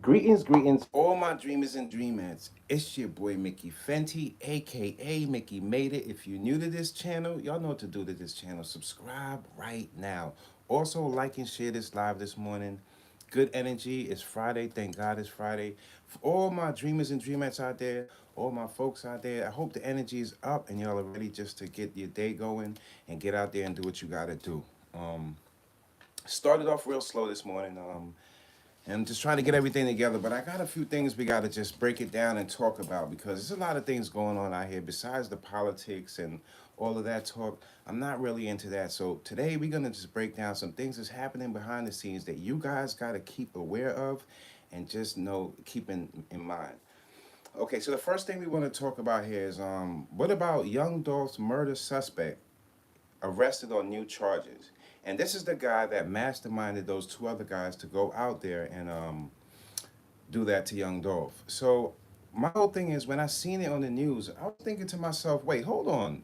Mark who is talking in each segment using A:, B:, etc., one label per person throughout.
A: Greetings, all my dreamers and dreamettes. It's your boy Mickey Fenty, aka Mickey Made It. If you're new to this channel, y'all know what to do to this channel. Subscribe right now. Also, like and share this live this morning. Good energy. It's Friday. Thank God it's Friday. For all my dreamers and dreamettes out there, all my folks out there, I hope the energy is up and y'all are ready just to get your day going and get out there and do what you gotta do. Started off real slow this morning. And I'm just trying to get everything together, but I got a few things we got to just break it down and talk about because there's a lot of things going on out here besides the politics and all of that talk. I'm not really into that. So today we're going to just break down some things that's happening behind the scenes that you guys got to keep aware of and just know, keep in mind. Okay, so the first thing we want to talk about here is what about Young Dolph's murder suspect arrested on new charges? And this is the guy that masterminded those two other guys to go out there and do that to Young Dolph. So my whole thing is when I seen it on the news, I was thinking to myself, wait, hold on.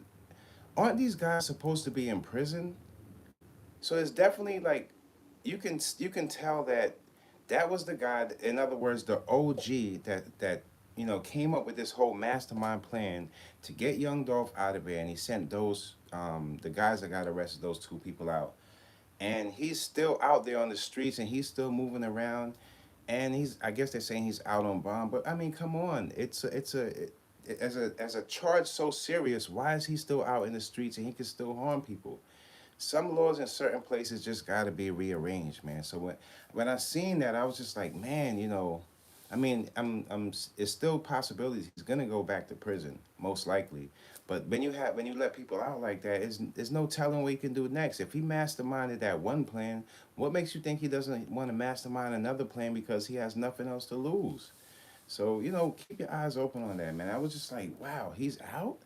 A: Aren't these guys supposed to be in prison? So it's definitely like you can tell that that was the guy, in other words, the OG that came up with this whole mastermind plan to get Young Dolph out of there, and he sent those the guys that got arrested, those two people out, and he's still out there on the streets and he's still moving around, and he's, I guess they're saying he's out on bond, but I mean, come on, as a charge so serious, why is he still out in the streets and he can still harm people? Some laws in certain places just got to be rearranged, man. So when I seen that, I was just like, man, I mean, it's still possibilities he's gonna go back to prison, most likely. But when you let people out like that, there's no telling what he can do next. If he masterminded that one plan, what makes you think he doesn't want to mastermind another plan because he has nothing else to lose? So keep your eyes open on that, man. I was just like, wow, he's out,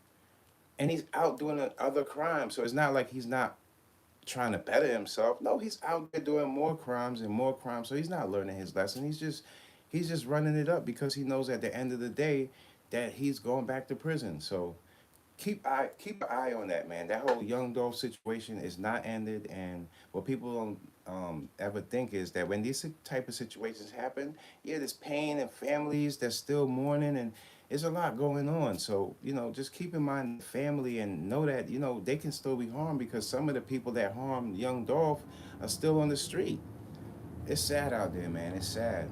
A: and he's out doing other crimes. So it's not like he's not trying to better himself. No, he's out there doing more crimes and more crimes. So he's not learning his lesson. He's just running it up because he knows at the end of the day that he's going back to prison. So keep an eye on that, man. That whole Young Dolph situation is not ended, and what people don't ever think is that when these type of situations happen, yeah, there's pain and families that's still mourning, and there's a lot going on. So just keep in mind the family and know that they can still be harmed because some of the people that harmed Young Dolph are still on the street. It's sad out there, man. It's sad.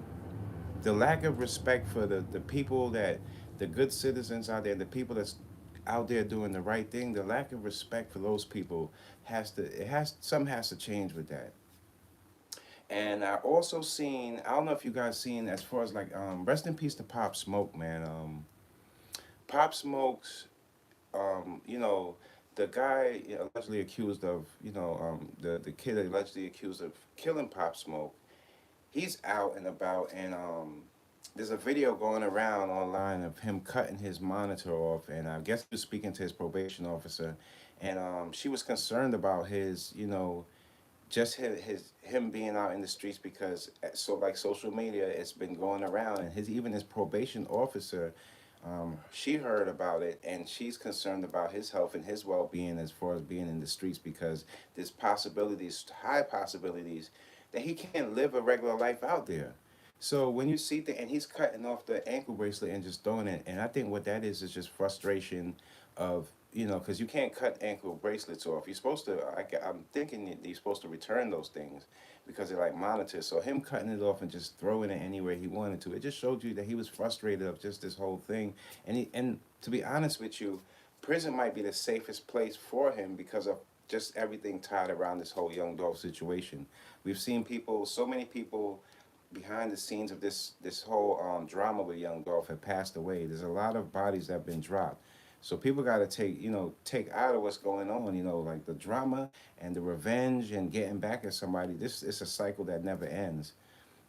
A: The lack of respect for the people that the good citizens out there, the people that's out there doing the right thing, the lack of respect for those people has to change with that. And I also seen, I don't know if you guys seen, as far as like rest in peace to Pop Smoke, man. Pop Smoke's the guy allegedly accused of the kid allegedly accused of killing Pop Smoke, he's out and about, and there's a video going around online of him cutting his monitor off, and I guess he was speaking to his probation officer, and she was concerned about his, just his him being out in the streets because so like social media, it's been going around, and his even his probation officer, she heard about it, and she's concerned about his health and his well-being as far as being in the streets because there's possibilities, high possibilities, that he can't live a regular life out there. So when you see and he's cutting off the ankle bracelet and just throwing it, and I think what that is just frustration of because you can't cut ankle bracelets off. You're supposed to. I'm thinking that you're supposed to return those things because they're like monitors. So him cutting it off and just throwing it anywhere he wanted to, it just showed you that he was frustrated of just this whole thing. And to be honest with you, prison might be the safest place for him because of just everything tied around this whole Young Dolph situation. We've seen people, so many people behind the scenes of this whole drama with Young Dolph have passed away. There's a lot of bodies that have been dropped. So people got to take out of what's going on, like the drama and the revenge and getting back at somebody. This is a cycle that never ends.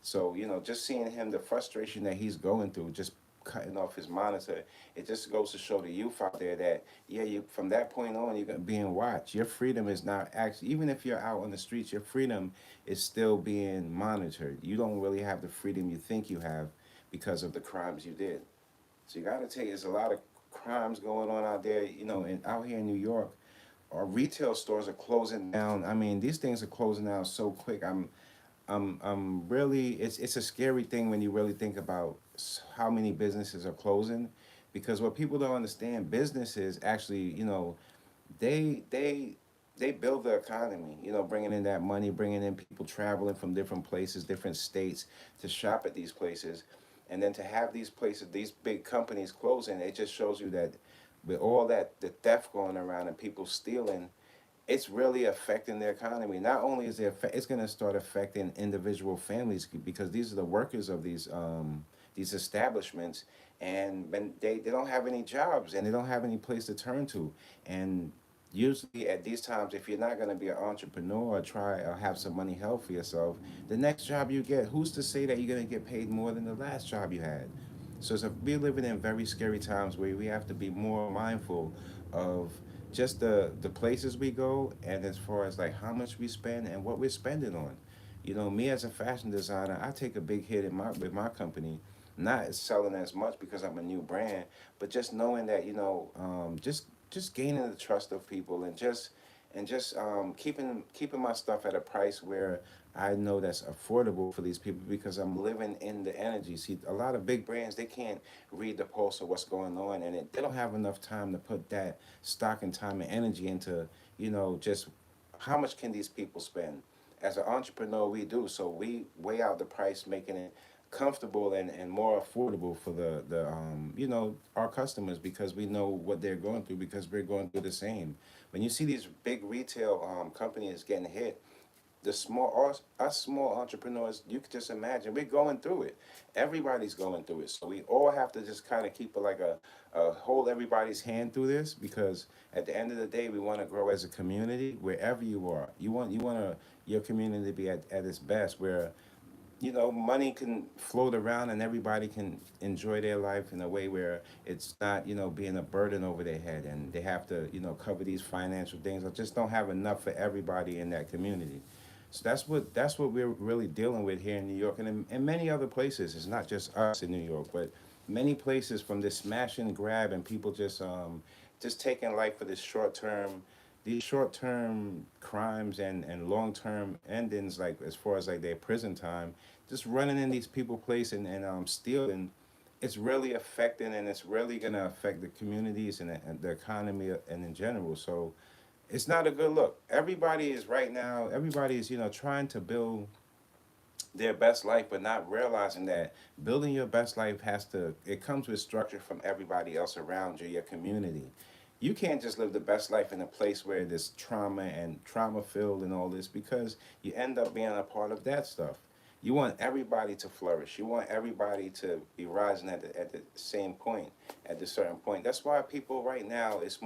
A: So, just seeing him, the frustration that he's going through, just cutting off his monitor, it just goes to show the youth out there that, yeah, you from that point on, you're being watched. Your freedom is not actually, even if you're out on the streets, your freedom is still being monitored. You don't really have the freedom you think you have because of the crimes you did. So you got to take, there's a lot of crimes going on out there, and out here in New York, our retail stores are closing down. I mean, these things are closing down so quick. I'm really, it's a scary thing when you really think about how many businesses are closing, because what people don't understand, businesses actually, they they they build the economy, bringing in that money, bringing in people traveling from different places, different states to shop at these places. And then to have these places, these big companies closing, it just shows you that with all that the theft going around and people stealing, it's really affecting the economy. Not only is it's going to start affecting individual families, because these are the workers of these establishments, and when they don't have any jobs and they don't have any place to turn to. And usually at these times, if you're not going to be an entrepreneur or try or have some money held for yourself, the next job you get, who's to say that you're going to get paid more than the last job you had? We're living in very scary times where we have to be more mindful of just the places we go, and as far as like how much we spend and what we're spending on. Me as a fashion designer, I take a big hit in my with my company, not selling as much because I'm a new brand, but just knowing that just gaining the trust of people, and just keeping my stuff at a price where I know that's affordable for these people, because I'm living in the energy. See, a lot of big brands, they can't read the pulse of what's going on, and they don't have enough time to put that stock and time and energy into, just how much can these people spend. As an entrepreneur, we do, so we weigh out the price, making it comfortable and more affordable for our customers, because we know what they're going through, because we're going through the same. When you see these big retail companies getting hit, us small entrepreneurs, you could just imagine we're going through it. Everybody's going through it, so we all have to just kind of keep it like a hold everybody's hand through this, because at the end of the day, we want to grow as a community wherever you are. Your community to be at its best, where money can float around and everybody can enjoy their life in a way where it's not, being a burden over their head, and they have to, cover these financial things, or just don't have enough for everybody in that community. So that's what we're really dealing with here in New York, and in many other places. It's not just us in New York, but many places, from this smash and grab, and people just taking life for this these short term crimes and long term endings, like as far as like their prison time, just running in these people place and stealing. It's really affecting, and it's really gonna affect the communities and the economy and in general. So it's not a good look. Everybody is trying to build their best life, but not realizing that building your best life it comes with structure from everybody else around you, your community. You can't just live the best life in a place where there's trauma filled and all this, because you end up being a part of that stuff. You want everybody to flourish. You want everybody to be rising at the same point, at the certain point. That's why people right now, it's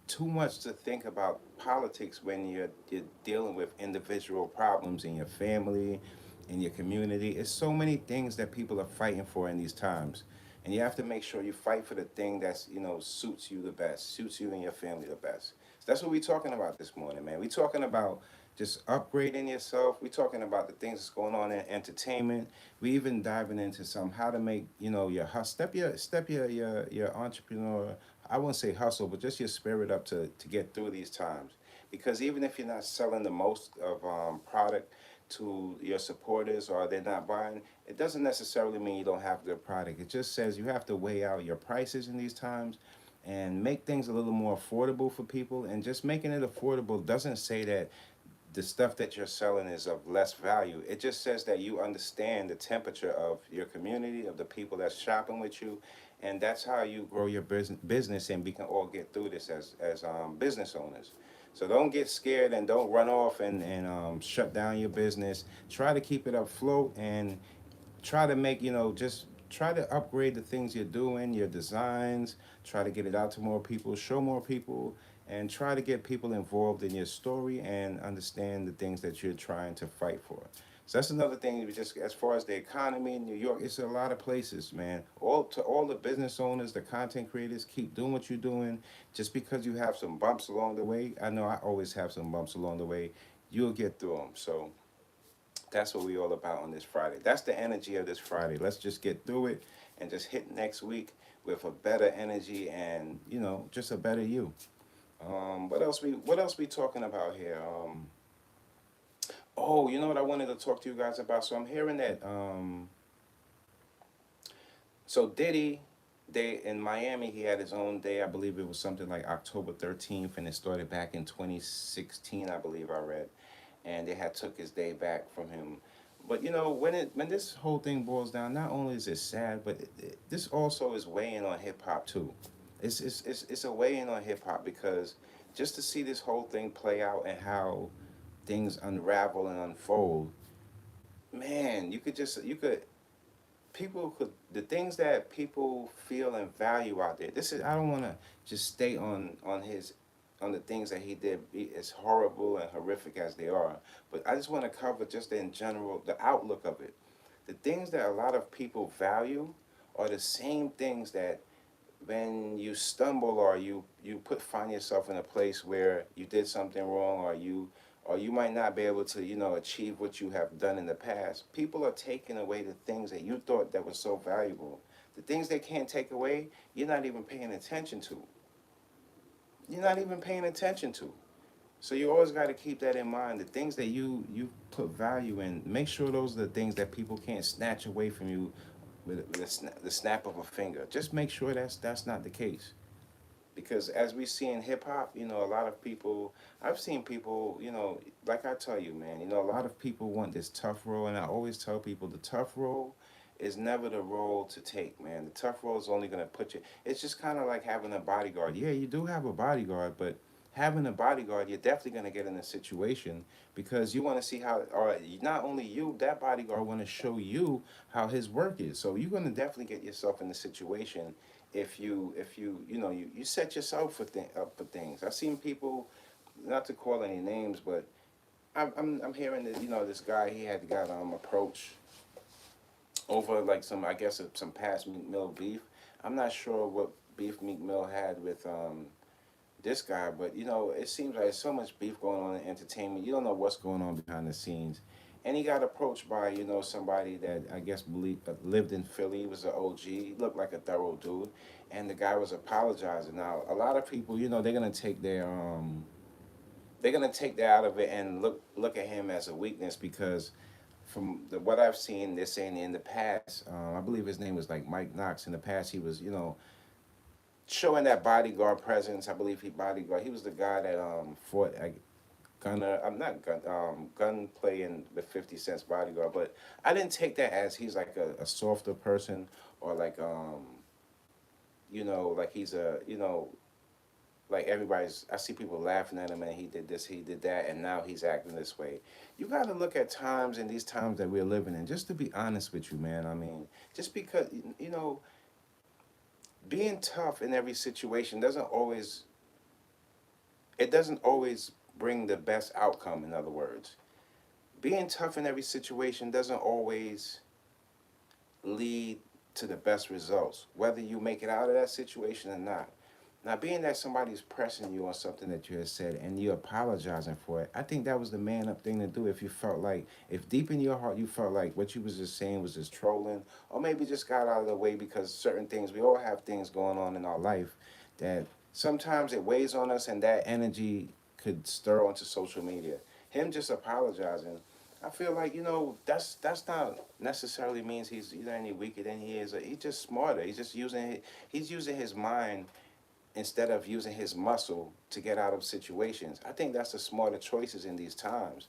A: too much to think about politics when you're dealing with individual problems in your family, in your community. It's so many things that people are fighting for in these times. And you have to make sure you fight for the thing that's, suits you the best, suits you and your family the best. So that's what we're talking about this morning, man. We're talking about just upgrading yourself. We're talking about the things that's going on in entertainment. We even diving into some how to make, your your entrepreneur, I wouldn't say hustle, but just your spirit up to get through these times. Because even if you're not selling the most of product to your supporters, or they're not buying, it doesn't necessarily mean you don't have good product. It just says you have to weigh out your prices in these times and make things a little more affordable for people. And just making it affordable doesn't say that the stuff that you're selling is of less value. It just says that you understand the temperature of your community, of the people that's shopping with you, and that's how you grow your business, and we can all get through this as business owners. So don't get scared, and don't run off and shut down your business. Try to keep it afloat, and try to make, just try to upgrade the things you're doing, your designs. Try to get it out to more people, show more people, and try to get people involved in your story and understand the things that you're trying to fight for. So that's another thing. Just as far as the economy in New York, it's a lot of places, man. All the business owners, the content creators, keep doing what you're doing. Just because you have some bumps along the way, I know I always have some bumps along the way. You'll get through them. So that's what we all about on this Friday. That's the energy of this Friday. Let's just get through it and just hit next week with a better energy and just a better you. What else we talking about here? Oh, you know what I wanted to talk to you guys about? So I'm hearing that so Diddy, they in Miami, he had his own day. I believe it was something like October 13th, and it started back in 2016, I believe I read, and they had took his day back from him. But you know, when this whole thing boils down, not only is it sad, but this also is weighing on hip hop too. It's a weighing on hip hop because just to see this whole thing play out and how things unravel and unfold, man, you could people could the things that people feel and value out there. This is I don't want to just stay on his on the things that he did as horrible and horrific as they are, but I just want to cover just in general the outlook of it. The things that a lot of people value are the same things that when you stumble or you put find yourself in a place where you did something wrong or you might not be able to achieve what you have done in the past, people are taking away the things that you thought that were so valuable. The things they can't take away, you're not even paying attention to. You're not even paying attention to. So you always got to keep that in mind. The things that you put value in, make sure those are the things that people can't snatch away from you with the snap of a finger. Just make sure that's not the case. Because as we see in hip hop, a lot of people, I've seen people, like I tell you, man, a lot of people want this tough role, and I always tell people the tough role is never the role to take, man. The tough role is only gonna put you. It's just kind of like having a bodyguard. Yeah, you do have a bodyguard, but having a bodyguard, you're definitely gonna get in a situation because you want to see how, or not only you, that bodyguard want to show you how his work is. So you're gonna definitely get yourself in a situation if you set yourself up for things. I've seen people, not to call any names, but I'm hearing that this guy he had got approached over like some I guess some past Meek Mill beef. I'm not sure what beef Meek Mill had with this guy, but it seems like there's so much beef going on in entertainment. You don't know what's going on behind the scenes. And he got approached by somebody that I guess lived in Philly. He was an OG. He looked like a thorough dude, and the guy was apologizing. Now a lot of people, they're gonna take that out of it and look at him as a weakness because from what I've seen, they're saying in the past, I believe his name was like Mike Knox. In the past, he was showing that bodyguard presence. I believe he bodyguard. He was the guy that fought Gunner. I'm not gunplay in the 50 Cent's bodyguard, but I didn't take that as he's like a softer person or like like he's a like everybody's. I see people laughing at him and he did this, he did that, and now he's acting this way. You got to look at times and these times that we're living in. Just to be honest with you, man. I mean, just because being tough in every situation doesn't always bring the best outcome. In other words, being tough in every situation doesn't always lead to the best results, whether you make it out of that situation or not. Now, being that somebody's pressing you on something that you had said and you're apologizing for it, I think that was the man up thing to do. If you felt like, if deep in your heart you felt like what you was just saying was just trolling, or maybe just got out of the way because certain things, we all have things going on in our life that sometimes it weighs on us and that energy could stir onto social media. Him just apologizing, I feel like that's not necessarily means he's any weaker than he is. He's just smarter. He's using his mind instead of using his muscle to get out of situations. I think that's the smarter choices in these times.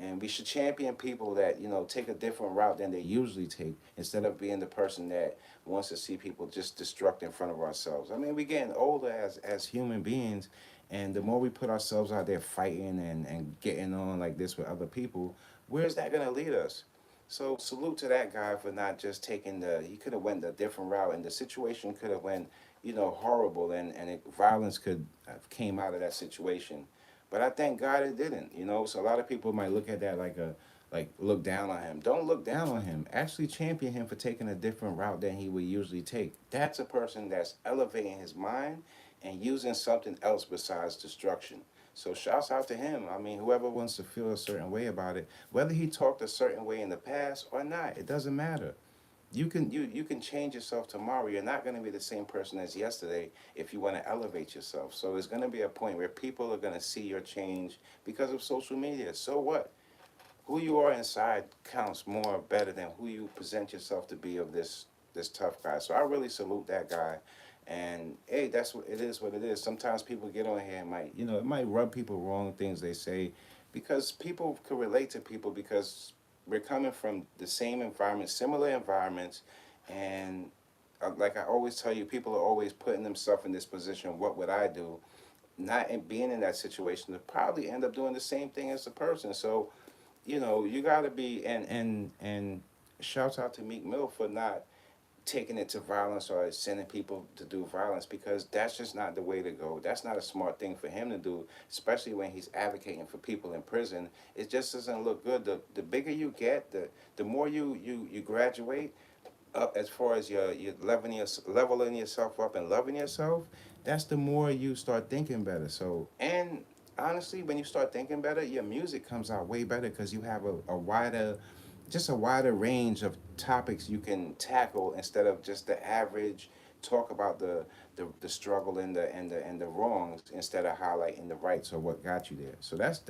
A: And we should champion people that, take a different route than they usually take instead of being the person that wants to see people just destruct in front of ourselves. I mean, we're getting older as human beings, and the more we put ourselves out there fighting and getting on like this with other people, where's that going to lead us? So salute to that guy for not just taking he could have went a different route, and the situation could have went, horrible, and violence could have came out of that situation. But I thank God it didn't. So a lot of people might look at that like look down on him. Don't look down on him. Actually champion him for taking a different route than he would usually take. That's a person that's elevating his mind and using something else besides destruction. So shouts out to him. I mean, whoever wants to feel a certain way about it, whether he talked a certain way in the past or not, it doesn't matter. You can change yourself tomorrow. You're not going to be the same person as yesterday if you want to elevate yourself. So it's going to be a point where people are going to see your change because of social media. So what? who you are inside counts more better than who you present yourself to be of this tough guy. So I really salute that guy. And hey, that's what it is. What it is. Sometimes people get on here and might, it might rub people wrong things they say, because people can relate to people because we're coming from the same environment, similar environments, and like I always tell you, people are always putting themselves in this position. What would I do? Not in being in that situation to probably end up doing the same thing as the person. So you got to be, and shouts out to Meek Mill for not taking it to violence or sending people to do violence, because that's just not the way to go. That's not a smart thing for him to do, especially when he's advocating for people in prison. It just doesn't look good. The bigger you get, the more you graduate up as far as your leveling yourself up and loving yourself. That's the more you start thinking better. So, and honestly, when you start thinking better, your music comes out way better because you have a wider range of topics you can tackle instead of just the average talk about the struggle and the wrongs, instead of highlighting the rights or what got you there. So that's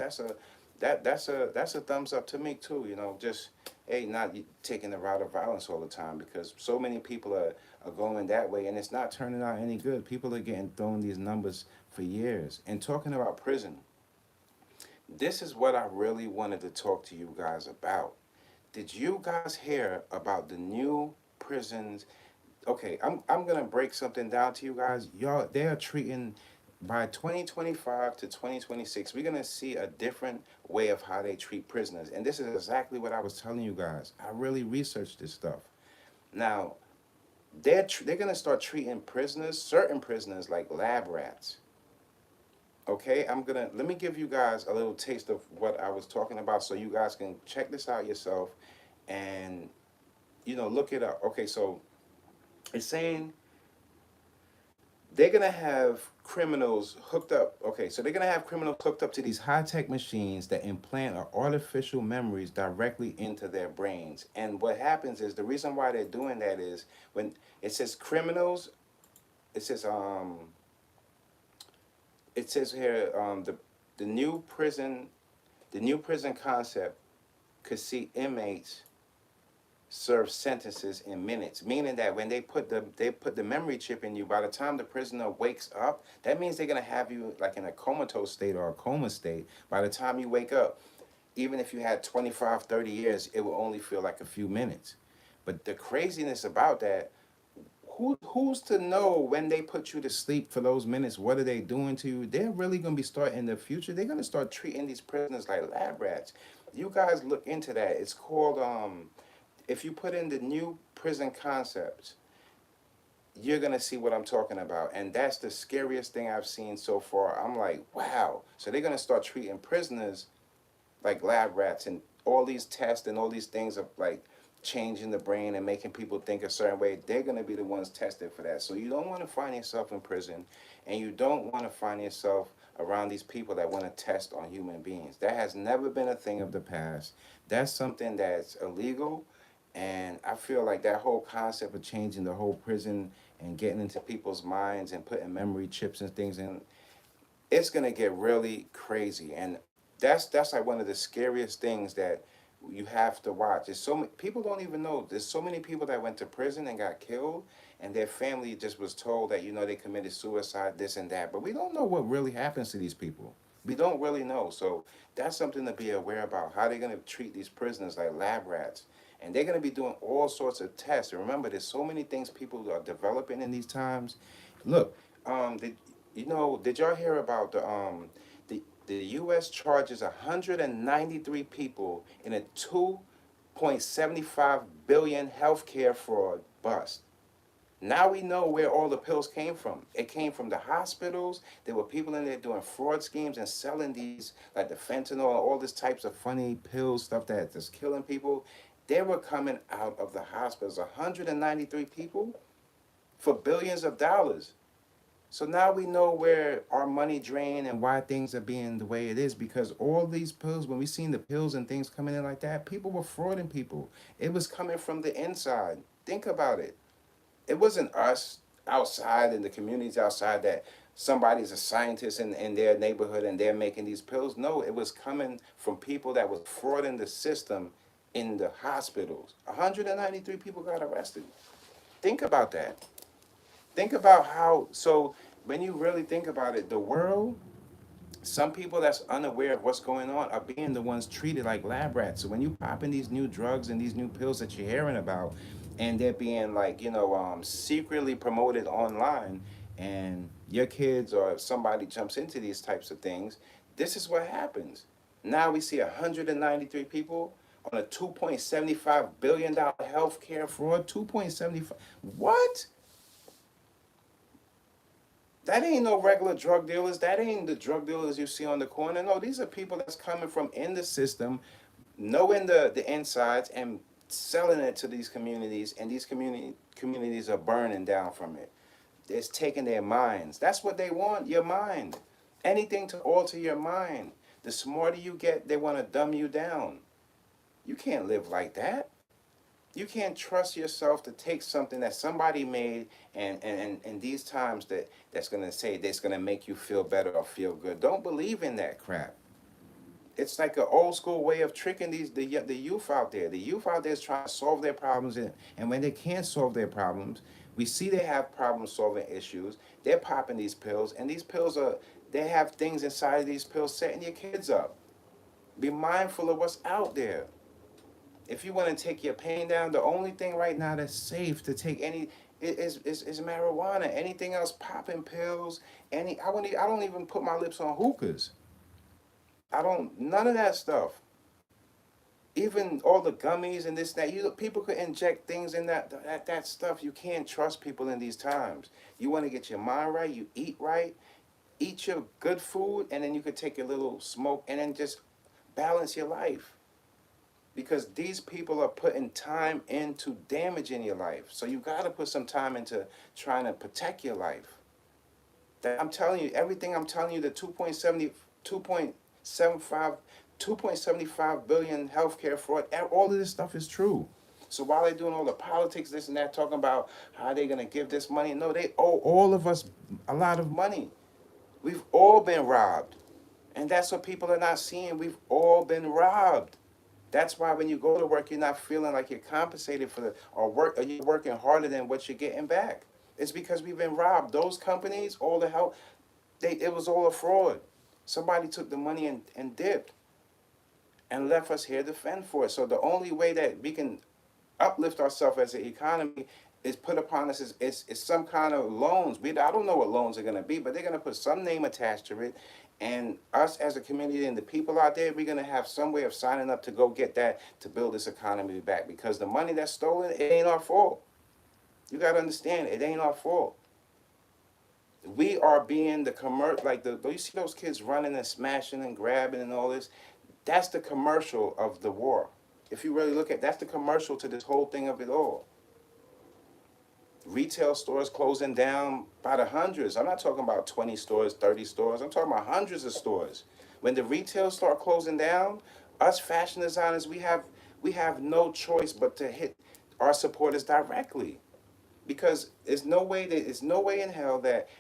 A: a thumbs up to me too. Just hey, not taking the route of violence all the time, because so many people are going that way and it's not turning out any good. People are getting thrown these numbers for years. And talking about prison, this is what I really wanted to talk to you guys about. Did you guys hear about the new prisons? Okay, I'm gonna break something down to you guys. Y'all, they are treating, by 2025 to 2026, we're gonna see a different way of how they treat prisoners. And this is exactly what I was telling you guys. I really researched this stuff. Now, they're gonna start treating prisoners, certain prisoners, like lab rats. Okay, let me give you guys a little taste of what I was talking about so you guys can check this out yourself and look it up. Okay, so it's saying they're gonna have criminals hooked up. Okay, so they're gonna have criminals hooked up to these high-tech machines that implant artificial memories directly into their brains. And what happens is, the reason why they're doing that is, when it says criminals, it says here, the new prison concept could see inmates serve sentences in minutes, meaning that when they put the memory chip in you, by the time the prisoner wakes up, that means they're going to have you like in a comatose state or a coma state. By the time you wake up, even if you had 25, 30 years, it will only feel like a few minutes. But the craziness about that, who's to know when they put you to sleep for those minutes, what are they doing to you? They're really going to be starting in the future. They're going to start treating these prisoners like lab rats. You guys look into that. It's called if you put in the new prison concepts, you're gonna see what I'm talking about. And that's the scariest thing I've seen so far. I'm like, wow. So they're gonna start treating prisoners like lab rats, and all these tests and all these things of like changing the brain and making people think a certain way. They're gonna be the ones tested for that. So you don't want to find yourself in prison, and you don't want to find yourself around these people that want to test on human beings. That has never been a thing of the past. That's something that's illegal. And I feel like that whole concept of changing the whole prison and getting into people's minds and putting memory chips and things in, it's gonna get really crazy. And that's like one of the scariest things that you have to watch. There's so many people don't even know. There's so many people that went to prison and got killed, and their family just was told that they committed suicide, this and that. But we don't know what really happens to these people. We don't really know. So that's something to be aware about. How they're gonna treat these prisoners like lab rats. And they're going to be doing all sorts of tests. And remember, there's so many things people are developing in these times. Look, did y'all hear about the U.S. charges 193 people in a 2.75 billion healthcare fraud bust? Now we know where all the pills came from. It came from the hospitals. There were people in there doing fraud schemes and selling these, like the fentanyl, all these types of funny pills, stuff that's killing people. They were coming out of the hospitals, 193 people, for billions of dollars. So now we know where our money drain and why things are being the way it is, because all these pills, when we seen the pills and things coming in like that, people were frauding people. It was coming from the inside. Think about it. It wasn't us outside in the communities outside that somebody's a scientist in their neighborhood and they're making these pills. No, it was coming from people that was frauding the system in the hospitals. 193 people got arrested. Think about that. Think about how, so when you really think about it, the world, some people that's unaware of what's going on are being the ones treated like lab rats. So when you pop in these new drugs and these new pills that you're hearing about, and they're being like, secretly promoted online, and your kids or somebody jumps into these types of things, this is what happens. Now we see 193 people on a $2.75 billion healthcare fraud. 2.75. What? That ain't no regular drug dealers. That ain't the drug dealers you see on the corner. No, these are people that's coming from in the system, knowing the insides and selling it to these communities, and these communities are burning down from it. It's taking their minds. That's what they want, your mind. Anything to alter your mind. The smarter you get, they want to dumb you down. You can't live like that. You can't trust yourself to take something that somebody made and these times that's gonna say that's gonna make you feel better or feel good. Don't believe in that crap. It's like an old school way of tricking the youth out there. The youth out there is trying to solve their problems, and when they can't solve their problems, we see they have problem solving issues. They're popping these pills, and these pills they have things inside of these pills setting your kids up. Be mindful of what's out there. If you want to take your pain down, the only thing right now that's safe to take is marijuana. Anything else, popping pills, I don't even put my lips on hookahs. None of that stuff. Even all the gummies and this, that, people could inject things in that stuff. You can't trust people in these times. You want to get your mind right, you eat right, eat your good food, and then you could take a little smoke and then just balance your life. Because these people are putting time into damaging your life. So you got to put some time into trying to protect your life. I'm telling you, everything I'm telling you, the 2.75 billion healthcare fraud, all of this stuff is true. So while they're doing all the politics, this and that, talking about how they're going to give this money, no, they owe all of us a lot of money. We've all been robbed. And that's what people are not seeing. We've all been robbed. That's why when you go to work, you're not feeling like you're compensated for or you're working harder than what you're getting back. It's because we've been robbed. Those companies, all the help, it was all a fraud. Somebody took the money and dipped and left us here to fend for it. So the only way that we can uplift ourselves as an economy is put upon us is some kind of loans. I don't know what loans are going to be, but they're going to put some name attached to it. And us as a community and the people out there, we're going to have some way of signing up to go get that to build this economy back. Because the money that's stolen, it ain't our fault. You got to understand, it ain't our fault. We are being the you see those kids running and smashing and grabbing and all this? That's the commercial of the war. If you really look at that's the commercial to this whole thing of it all. Retail stores closing down by the hundreds. I'm not talking about 20 stores, 30 stores. I'm talking about hundreds of stores. When the retail start closing down, us fashion designers, we have no choice but to hit our supporters directly. Because there's no way in hell that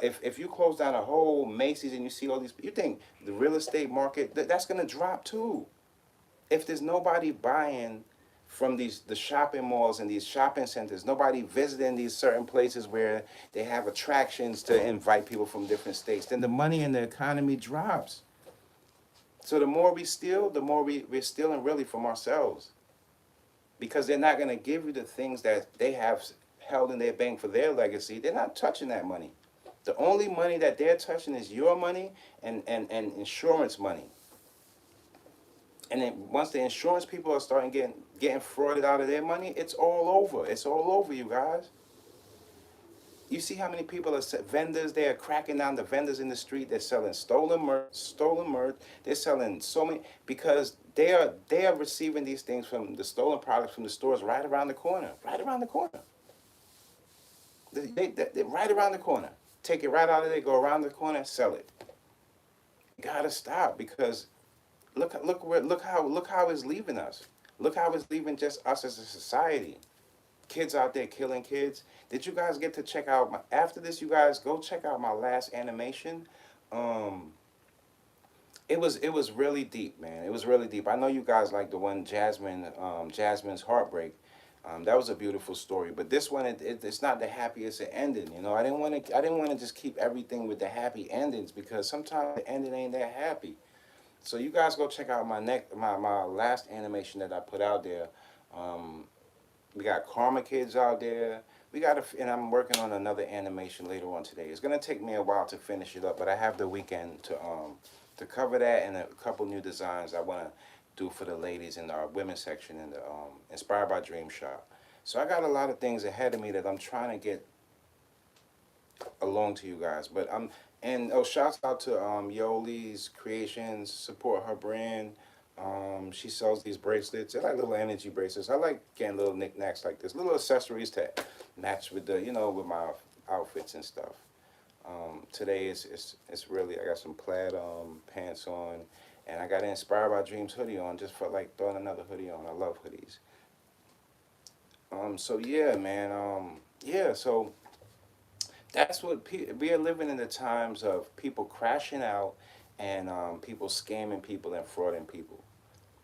A: if you close down a whole Macy's and you see all these, you think the real estate market, that's going to drop too. If there's nobody buying from the shopping malls and these shopping centers, nobody visiting these certain places where they have attractions to invite people from different states, then the money in the economy drops. So the more we steal, the more we're stealing really from ourselves. Because they're not going to give you the things that they have held in their bank for their legacy. They're not touching that money. The only money that they're touching is your money and insurance money. And then once the insurance people are starting getting frauded out of their money, it's all over. It's all over, you guys. You see how many people are vendors? They are cracking down the vendors in the street. They're selling stolen merch. They're selling so many because they are receiving these things from the stolen products from the stores right around the corner. Right around the corner. They right around the corner. Take it right out of there, go around the corner, and sell it. You gotta stop because look how it's leaving us. Look how it's leaving just us as a society. kids out there killing kids. Did you guys get to check out my, after this? You guys go check out my last animation. Um, it was really deep, man. It was really deep. I know you guys like the one Jasmine's heartbreak. That was a beautiful story, but this one it's not the happiest ending. You know, I didn't want to just keep everything with the happy endings because sometimes the ending ain't that happy. So you guys go check out my last animation that I put out there. Um, we got Karma Kids out there. And I'm working on another animation later on today. It's gonna take me a while to finish it up, but I have the weekend to cover that and a couple new designs I wanna do for the ladies in our women's section in the Inspired by Dream shop. So I got a lot of things ahead of me that I'm trying to get along to you guys. But shouts out to Yoli's Creations. Support her brand. She sells these bracelets. They're like little energy bracelets. I like getting little knickknacks like this, little accessories to match with the with my outfits and stuff. Today it's really I got some plaid pants on, and I got an Inspired by Dreams hoodie on. Just for like throwing another hoodie on. I love hoodies. So yeah, man. Yeah. So that's what we are living in the times of people crashing out and people scamming people and frauding people.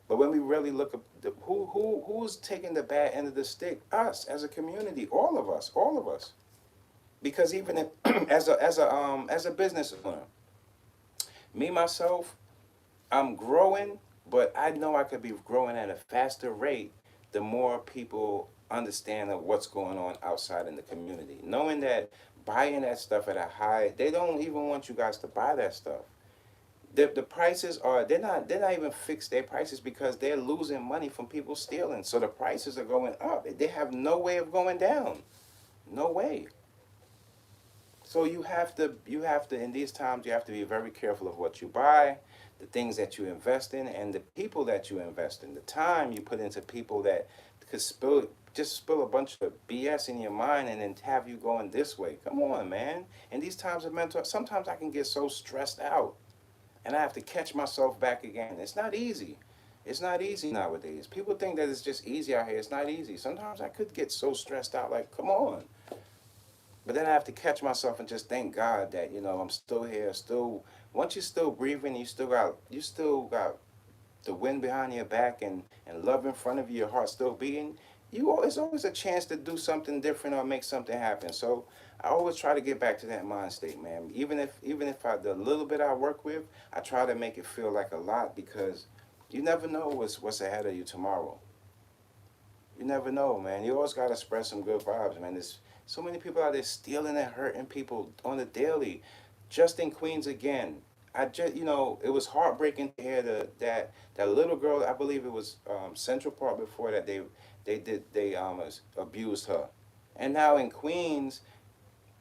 A: But when we really look at who's taking the bad end of the stick, us as a community, all of us. Because even if, as a business owner, me myself, I'm growing, but I know I could be growing at a faster rate the more people understand of what's going on outside in the community. Knowing that buying that stuff at a high, they don't even want you guys to buy that stuff. The prices are they're not even fixed their prices because they're losing money from people stealing. So the prices are going up. They have no way of going down. No way. So you have to in these times you have to be very careful of what you buy, the things that you invest in, and the people that you invest in. The time you put into people that could spill a bunch of BS in your mind and then have you going this way. Come on, man. In these times of mental, sometimes I can get so stressed out, and I have to catch myself back again. It's not easy. It's not easy nowadays. People think that it's just easy out here. It's not easy. Sometimes I could get so stressed out, like, come on. But then I have to catch myself and just thank God that I'm still here. Still, once you're still breathing, you still got the wind behind your back and love in front of you, your heart still beating. It's always a chance to do something different or make something happen. So I always try to get back to that mind state, man. Even if the little bit I work with, I try to make it feel like a lot because you never know what's ahead of you tomorrow. You never know, man. You always gotta spread some good vibes, man. There's so many people out there stealing and hurting people on the daily. Just in Queens again. It was heartbreaking to hear that little girl. I believe it was Central Park before that they abused her, and now in Queens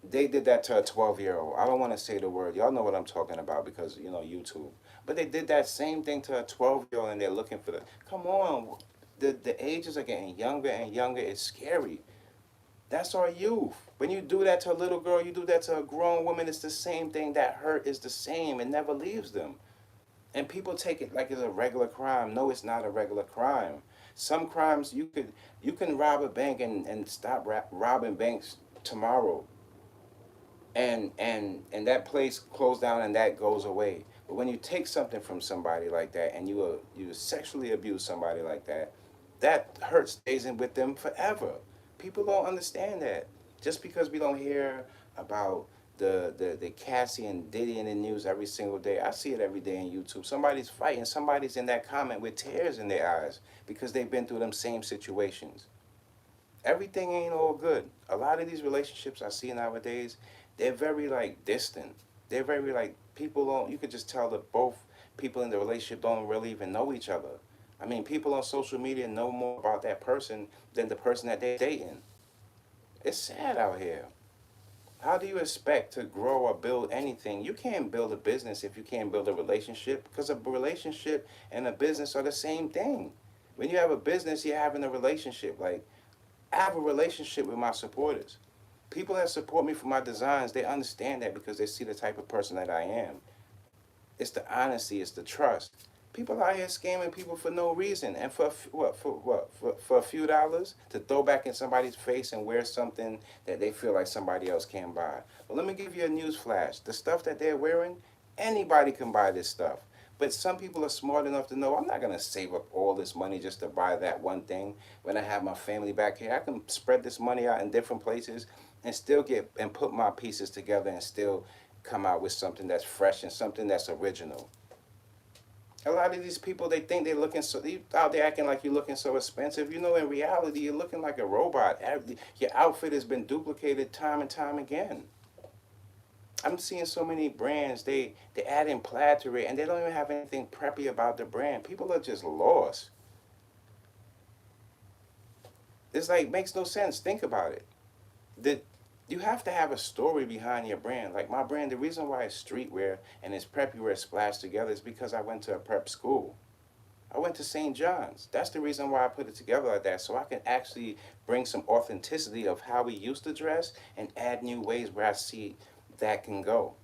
A: they did that to a 12-year-old. I don't want to say the word. Y'all know what I'm talking about because YouTube. But they did that same thing to a 12-year-old, and they're looking for the. Come on, the ages are getting younger and younger. It's scary. That's our youth. When you do that to a little girl, you do that to a grown woman, it's the same thing. That hurt is the same. It never leaves them. And people take it like it's a regular crime. No, it's not a regular crime. Some crimes you can rob a bank and stop robbing banks tomorrow. And that place closed down and that goes away. But when you take something from somebody like that and you sexually abuse somebody like that, that hurt stays in with them forever. People don't understand that. Just because we don't hear about the Cassie and Diddy in the news every single day, I see it every day on YouTube. Somebody's fighting, somebody's in that comment with tears in their eyes because they've been through them same situations. Everything ain't all good. A lot of these relationships I see nowadays, they're very like distant. They're very like people don't. You could just tell that both people in the relationship don't really even know each other. I mean, people on social media know more about that person than the person that they're dating. It's sad out here. How do you expect to grow or build anything? You can't build a business if you can't build a relationship because a relationship and a business are the same thing. When you have a business, you're having a relationship. Like, I have a relationship with my supporters. People that support me for my designs, they understand that because they see the type of person that I am. It's the honesty, it's the trust. People out here scamming people for no reason, and for a few dollars to throw back in somebody's face and wear something that they feel like somebody else can't buy. Well, let me give you a news flash. The stuff that they're wearing, anybody can buy this stuff. But some people are smart enough to know I'm not gonna save up all this money just to buy that one thing. When I have my family back here, I can spread this money out in different places and still get and put my pieces together and still come out with something that's fresh and something that's original. A lot of these people, they think they're looking so, you out there acting like you're looking so expensive. You know, in reality, you're looking like a robot. Your outfit has been duplicated time and time again. I'm seeing so many brands, they add in plaid to it, and they don't even have anything preppy about the brand. People are just lost. It's like, makes no sense. Think about it. The, you have to have a story behind your brand. Like my brand, the reason why it's streetwear and it's preppy wear splashed together is because I went to a prep school. I went to St. John's. That's the reason why I put it together like that, so I can actually bring some authenticity of how we used to dress and add new ways where I see that can go.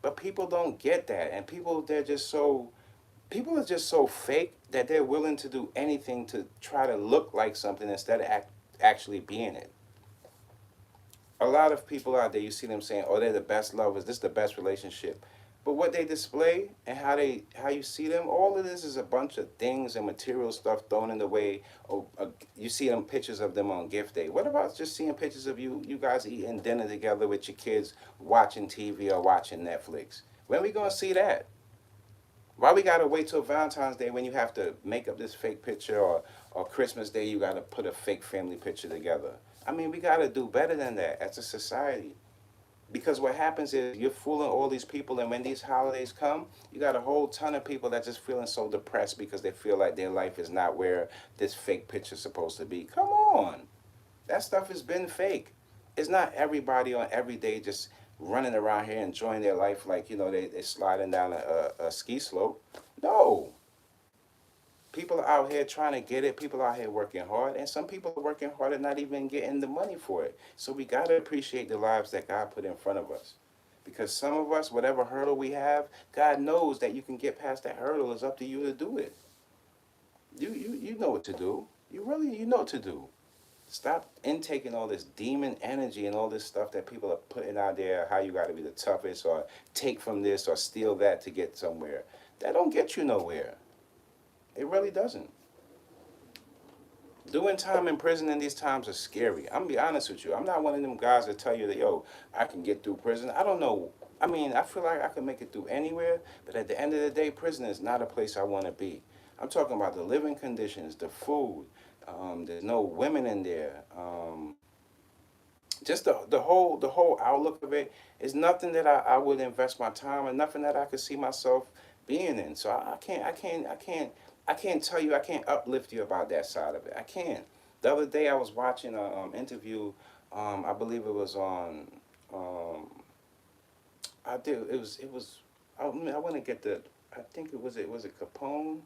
A: But people don't get that, and people are just so fake that they're willing to do anything to try to look like something instead of actually being it. A lot of people out there, you see them saying, "Oh, they're the best lovers. This is the best relationship." But what they display and how you see them, all of this is a bunch of things and material stuff thrown in the way. Or you see them pictures of them on gift day. What about just seeing pictures of you guys eating dinner together with your kids, watching TV or watching Netflix? When we gonna see that? Why we gotta wait till Valentine's Day when you have to make up this fake picture, or Christmas Day you gotta put a fake family picture together? I mean, we gotta do better than that as a society. Because what happens is you're fooling all these people, and when these holidays come, you got a whole ton of people that just feeling so depressed because they feel like their life is not where this fake picture's supposed to be. Come on. That stuff has been fake. It's not everybody on every day just running around here enjoying their life like, they're sliding down a ski slope. No. People are out here trying to get it. People are out here working hard. And some people are working hard and not even getting the money for it. So we got to appreciate the lives that God put in front of us. Because some of us, whatever hurdle we have, God knows that you can get past that hurdle. It's up to you to do it. You know what to do. You know what to do. Stop intaking all this demon energy and all this stuff that people are putting out there, how you got to be the toughest or take from this or steal that to get somewhere. That don't get you nowhere. It really doesn't. Doing time in prison in these times are scary. I'm gonna be honest with you. I'm not one of them guys that tell you that, yo, I can get through prison. I don't know. I mean, I feel like I can make it through anywhere, but at the end of the day, prison is not a place I want to be. I'm talking about the living conditions, the food. There's no women in there. Just the whole outlook of it is nothing that I would invest my time and nothing that I could see myself being in. So I can't tell you, I can't uplift you about that side of it. I can't. The other day I was watching an interview, I believe it was on, I want to get I think was it Capone?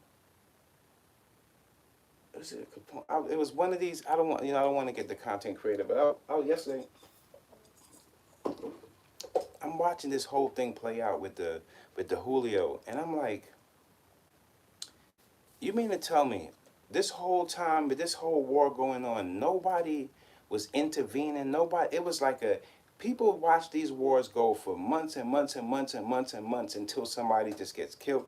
A: Was it Capone? It was one of these, I don't want to get the content creator, but yesterday, I'm watching this whole thing play out with the Julio, and I'm like, you mean to tell me this whole time, with this whole war going on, nobody was intervening? Nobody. It was like people watch these wars go for months and months and months and months and months until somebody just gets killed,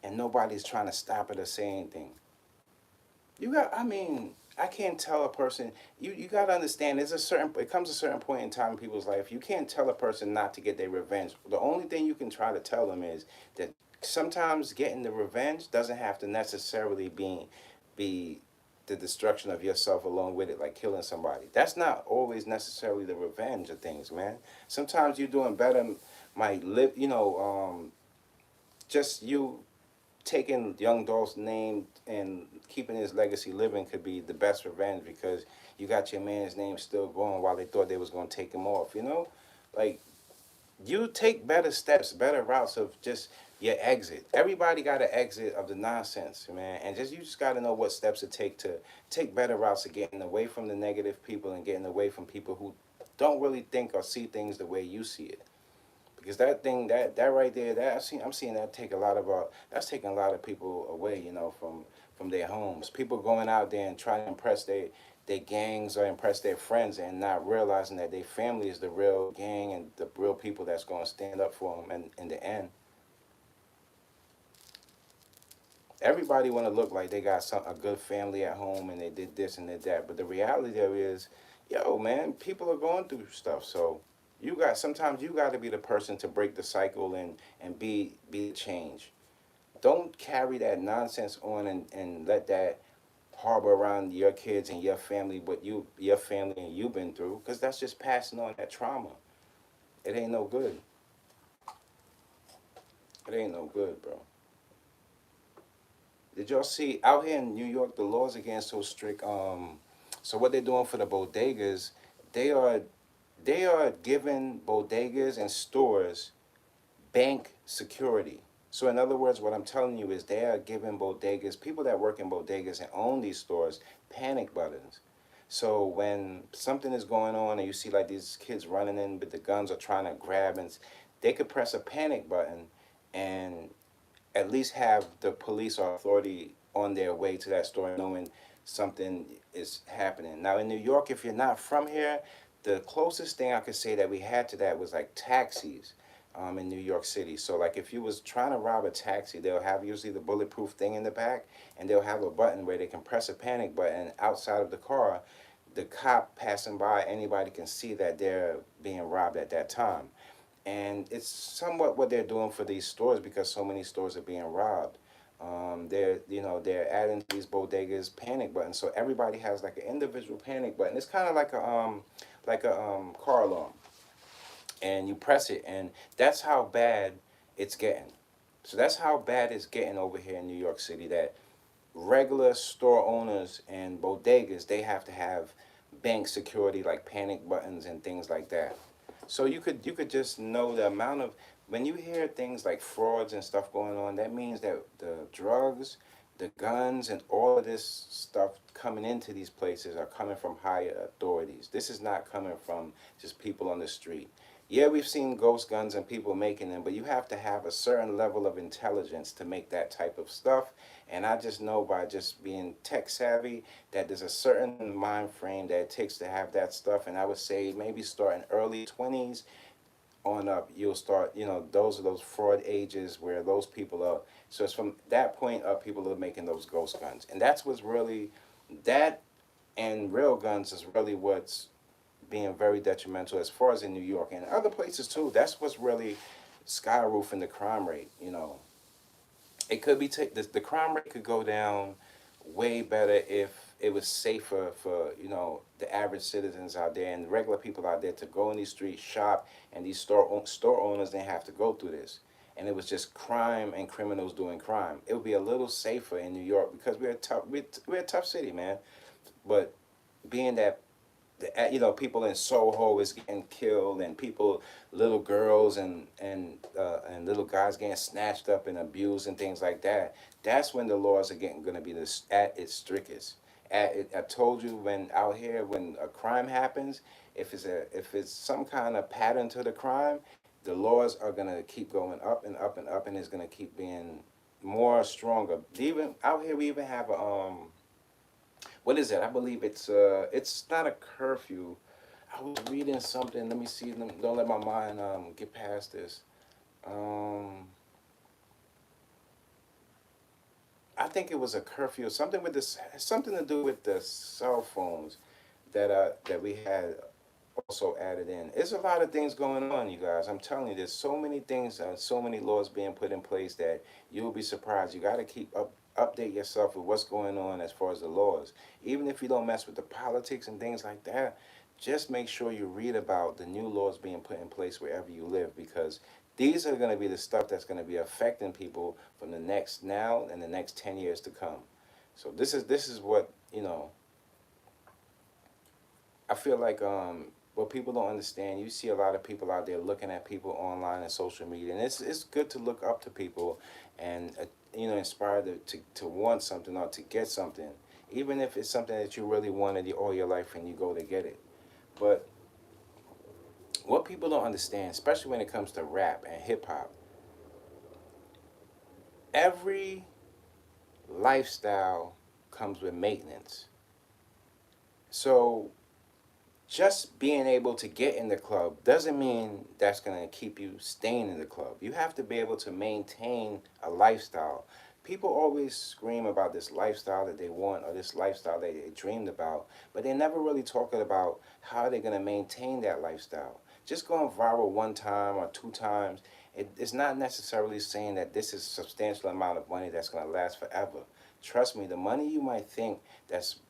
A: and nobody's trying to stop it or say anything. I mean, I can't tell a person, you got to understand, it comes a certain point in time in people's life, you can't tell a person not to get their revenge. The only thing you can try to tell them is that sometimes getting the revenge doesn't have to necessarily be the destruction of yourself along with it, like killing somebody. That's not always necessarily the revenge of things, man. Sometimes you doing better might live, just you taking Young Dolph's name and keeping his legacy living could be the best revenge because you got your man's name still going while they thought they was going to take him off. Like, you take better steps, better routes of just your exit. Everybody got an exit of the nonsense, man. And you just got to know what steps to take better routes of getting away from the negative people and getting away from people who don't really think or see things the way you see it. Because that thing, that right there, I'm seeing that take a lot of that's taking a lot of people away, you know, from their homes. People going out there and trying to impress their gangs or impress their friends and not realizing that their family is the real gang and the real people that's going to stand up for them. And in the end, everybody want to look like they got a good family at home and they did this and did that. But the reality there is, yo, man, people are going through stuff. So sometimes you got to be the person to break the cycle and be the change. Don't carry that nonsense on and let that harbor around your kids and your family and you've been through, because that's just passing on that trauma. It ain't no good. It ain't no good, bro. Did y'all see out here in New York the laws are getting so strict? So what they're doing for the bodegas, they are they are giving bodegas and stores bank security. So in other words, what I'm telling you is they are giving bodegas, people that work in bodegas and own these stores, panic buttons. So when something is going on and you see like these kids running in with the guns or trying to grab, and they could press a panic button and at least have the police or authority on their way to that store knowing something is happening. Now in New York, if you're not from here, the closest thing I could say that we had to that was like taxis in New York City. So like if you was trying to rob a taxi, they'll have usually the bulletproof thing in the back, and they'll have a button where they can press a panic button outside of the car. The cop passing by, anybody can see that they're being robbed at that time. And it's somewhat what they're doing for these stores because so many stores are being robbed. They're adding these bodegas panic buttons, so everybody has like an individual panic button. It's kind of like a car alarm, and you press it, and that's how bad it's getting. So that's how bad it's getting over here in New York City. That regular store owners and bodegas, they have to have bank security like panic buttons and things like that. So you could just know the amount of, when you hear things like frauds and stuff going on, that means that the drugs, the guns, and all of this stuff coming into these places are coming from higher authorities. This is not coming from just people on the street. Yeah, we've seen ghost guns and people making them, but you have to have a certain level of intelligence to make that type of stuff. And I just know by just being tech savvy that there's a certain mind frame that it takes to have that stuff. And I would say maybe starting early 20s on up, you'll start, those are those fraud ages where those people are. So it's from that point up, people are making those ghost guns. And that's what's really, that and real guns is really what's being very detrimental as far as in New York and other places too. That's what's really skyroofing the crime rate. It could be the crime rate could go down way better if it was safer for the average citizens out there and regular people out there to go in these streets, shop, and these store owners didn't have to go through this, and it was just crime and criminals doing crime. It would be a little safer in New York because we're a tough city, man. But being that people in Soho is getting killed, and little girls and little guys getting snatched up and abused and things like that. That's when the laws are going to be at its strictest. I told you, when out here, when a crime happens, if it's some kind of pattern to the crime, the laws are going to keep going up and up and up, and it's going to keep being more stronger. Even out here, we even have a what is it? I believe it's not a curfew. I was reading something. Let me see. Don't let my mind get past this. I think it was a curfew. Something with this. Something to do with the cell phones that we had also added in. There's a lot of things going on, you guys. I'm telling you, there's so many things, so many laws being put in place that you'll be surprised. You got to update yourself with what's going on as far as the laws. Even if you don't mess with the politics and things like that, just make sure you read about the new laws being put in place wherever you live, because these are going to be the stuff that's going to be affecting people from the next now and the next 10 years to come. So this is what, I feel like what people don't understand. You see a lot of people out there looking at people online and social media, and it's good to look up to people and inspired to want something or to get something, even if it's something that you really wanted all your life and you go to get it. But What people don't understand, especially when it comes to rap and hip hop, every lifestyle comes with maintenance. So just being able to get in the club doesn't mean that's going to keep you staying in the club. You have to be able to maintain a lifestyle. People always scream about this lifestyle that they want or this lifestyle that they dreamed about, but they're never really talking about how they're going to maintain that lifestyle. Just going viral one time or two times, it's not necessarily saying that this is a substantial amount of money that's going to last forever. Trust me, the money you might think that's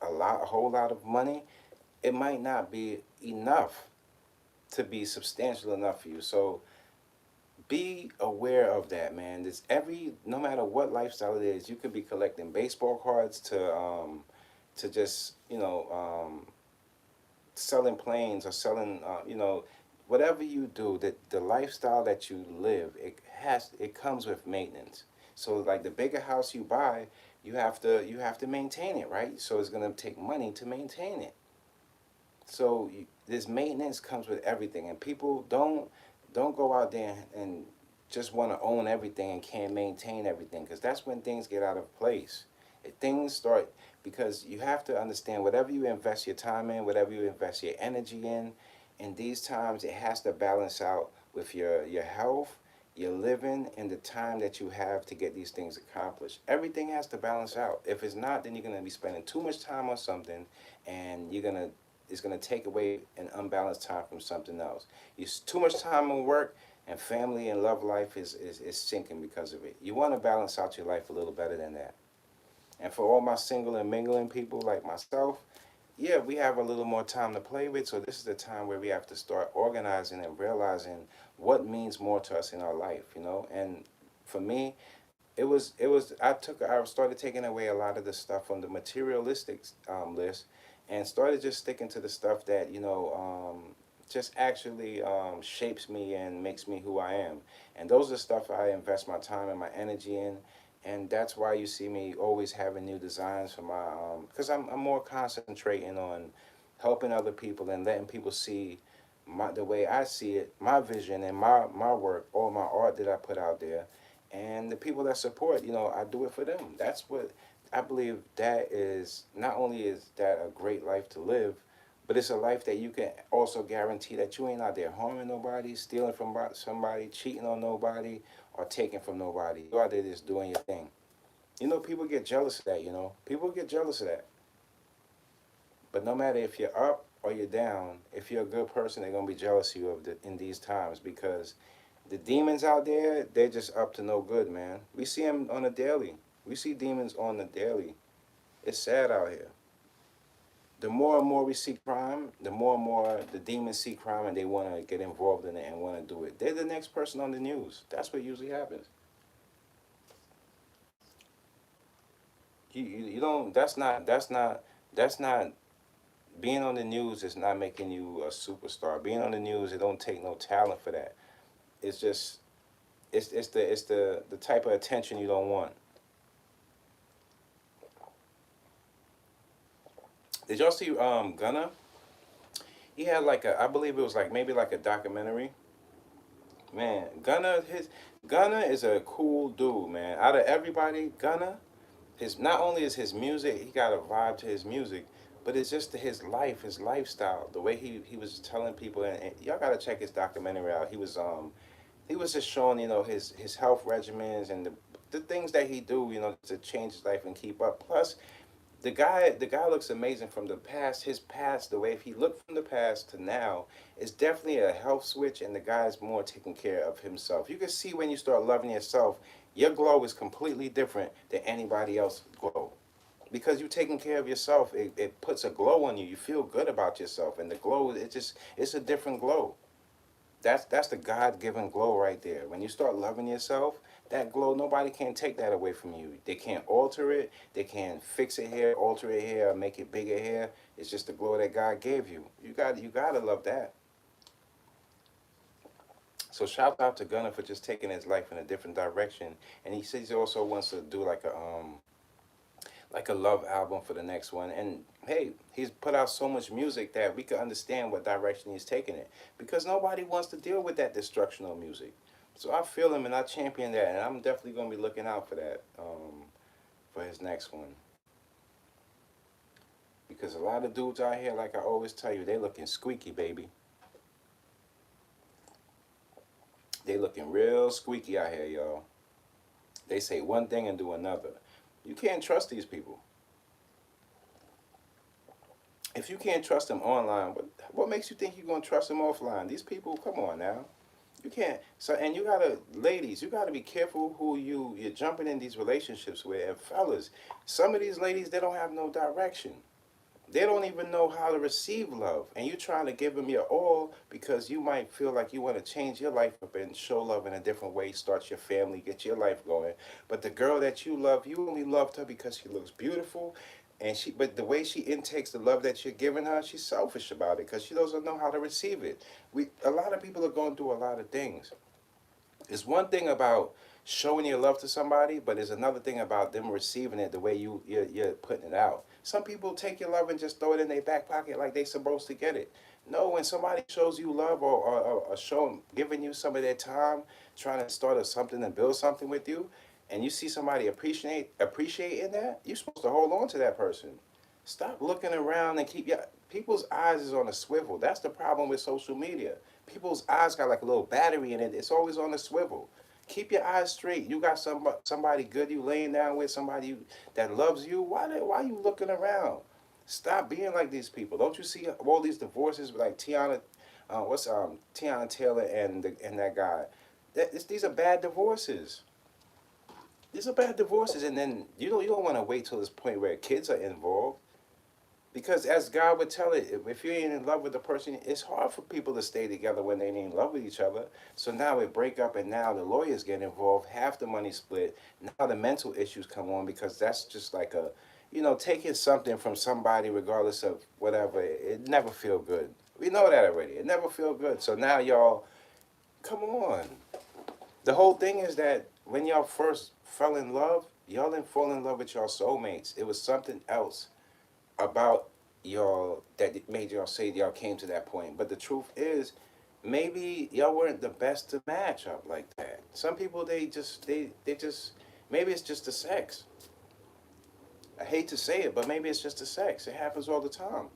A: a whole lot of money, it might not be enough to be substantial enough for you. So be aware of that, man. There's no matter what lifestyle it is, you could be collecting baseball cards to just, selling planes or selling, whatever you do, that the lifestyle that you live, it comes with maintenance. So like the bigger house you buy, you have to maintain it, right? So it's gonna take money to maintain it. So this maintenance comes with everything, and people don't go out there and just want to own everything and can't maintain everything, because that's when things get out of place. Things start, because you have to understand, whatever you invest your time in, whatever you invest your energy in these times, it has to balance out with your health, your living, and the time that you have to get these things accomplished. Everything has to balance out. If it's not, then you're going to be spending too much time on something, and it's going to take away an unbalanced time from something else. Too much time on work, and family and love life is sinking because of it. You want to balance out your life a little better than that. And for all my single and mingling people like myself, yeah, we have a little more time to play with. So this is the time where we have to start organizing and realizing what means more to us in our life, And for me, I started taking away a lot of the stuff on the materialistic list, and started just sticking to the stuff that just actually shapes me and makes me who I am. And those are stuff I invest my time and my energy in, and that's why you see me always having new designs for my because I'm more concentrating on helping other people and letting people see the way I see it, my vision and my work, all my art that I put out there, and the people that support, I do it for them. That's what I believe. That is, not only is that a great life to live, but it's a life that you can also guarantee that you ain't out there harming nobody, stealing from somebody, cheating on nobody, or taking from nobody. You out there just doing your thing. People get jealous of that, People get jealous of that. But no matter if you're up or you're down, if you're a good person, they're going to be jealous of you in these times, because the demons out there, they're just up to no good, man. We see them on a daily. We see demons on the daily. It's sad out here. The more and more we see crime, the more and more the demons see crime and they want to get involved in it and want to do it. They're the next person on the news. That's what usually happens. You don't. That's not. Being on the news is not making you a superstar. Being on the news, it don't take no talent for that. It's just it's the type of attention you don't want. Did y'all see Gunna? He had like I believe it was like maybe like a documentary. Man, Gunna is a cool dude, man. Out of everybody, Gunna, his not only is his music, he got a vibe to his music, but it's just his life, his lifestyle, the way he was telling people, and y'all gotta check his documentary out. He was just showing, his health regimens and the things that he do, to change his life and keep up. Plus, the guy looks amazing from the past. His past, the way he looked from the past to now, is definitely a health switch, and the guy's more taking care of himself. You can see when you start loving yourself, your glow is completely different than anybody else's glow. Because you're taking care of yourself, it puts a glow on you. You feel good about yourself, and the glow, it's a different glow. That's the God-given glow right there. When you start loving yourself, that glow, nobody can take that away from you. They can't alter it. They can't fix it here, alter it here, or make it bigger here. It's just the glow that God gave you. You gotta love that. So shout out to Gunna for just taking his life in a different direction. And he says he also wants to do like a love album for the next one. And hey, he's put out so much music that we can understand what direction he's taking it, because nobody wants to deal with that destructional music. So I feel him and I champion that, and I'm definitely gonna be looking out for that, for his next one. Because a lot of dudes out here, like I always tell you, they looking squeaky, baby. They looking real squeaky out here, y'all. They say one thing and do another. You can't trust these people. If you can't trust them online, what makes you think you're gonna trust them offline? These people, come on now. You can't. So, and you gotta, ladies, you gotta be careful who you're jumping in these relationships with. And fellas, some of these ladies, they don't have no direction. They don't even know how to receive love. And you trying to give them your all because you might feel like you want to change your life up and show love in a different way, start your family, get your life going. But the girl that you love, you only loved her because she looks beautiful. But the way she intakes the love that you're giving her, she's selfish about it because she doesn't know how to receive it. A lot of people are going through a lot of things. It's one thing about showing your love to somebody, but it's another thing about them receiving it the way you're putting it out. Some people take your love and just throw it in their back pocket like they're supposed to get it. No, when somebody shows you love, or giving you some of their time, trying to start something and build something with you, and you see somebody appreciating that, you're supposed to hold on to that person. Stop looking around and keep your people's eyes is on a swivel. That's the problem with social media. People's eyes got like a little battery in it. It's always on a swivel. Keep your eyes straight. You got somebody good you laying down with, somebody that loves you. Why you looking around? Stop being like these people. Don't you see all these divorces like Tiana Taylor and that guy? These are bad divorces. These are bad divorces, and then you don't want to wait till this point where kids are involved. Because as God would tell it, if you ain't in love with the person, it's hard for people to stay together when they ain't in love with each other. So now we break up, and now the lawyers get involved, half the money split. Now the mental issues come on, because that's just like taking something from somebody regardless of whatever, it never feel good. We know that already. It never feel good. So now y'all, come on. The whole thing is that when y'all first fell in love, y'all didn't fall in love with y'all soulmates. It was something else about y'all that made y'all say y'all came to that point. But the truth is, maybe y'all weren't the best to match up like that. Some people, they just maybe it's just the sex. I hate to say it, but maybe it's just the sex. It happens all the time.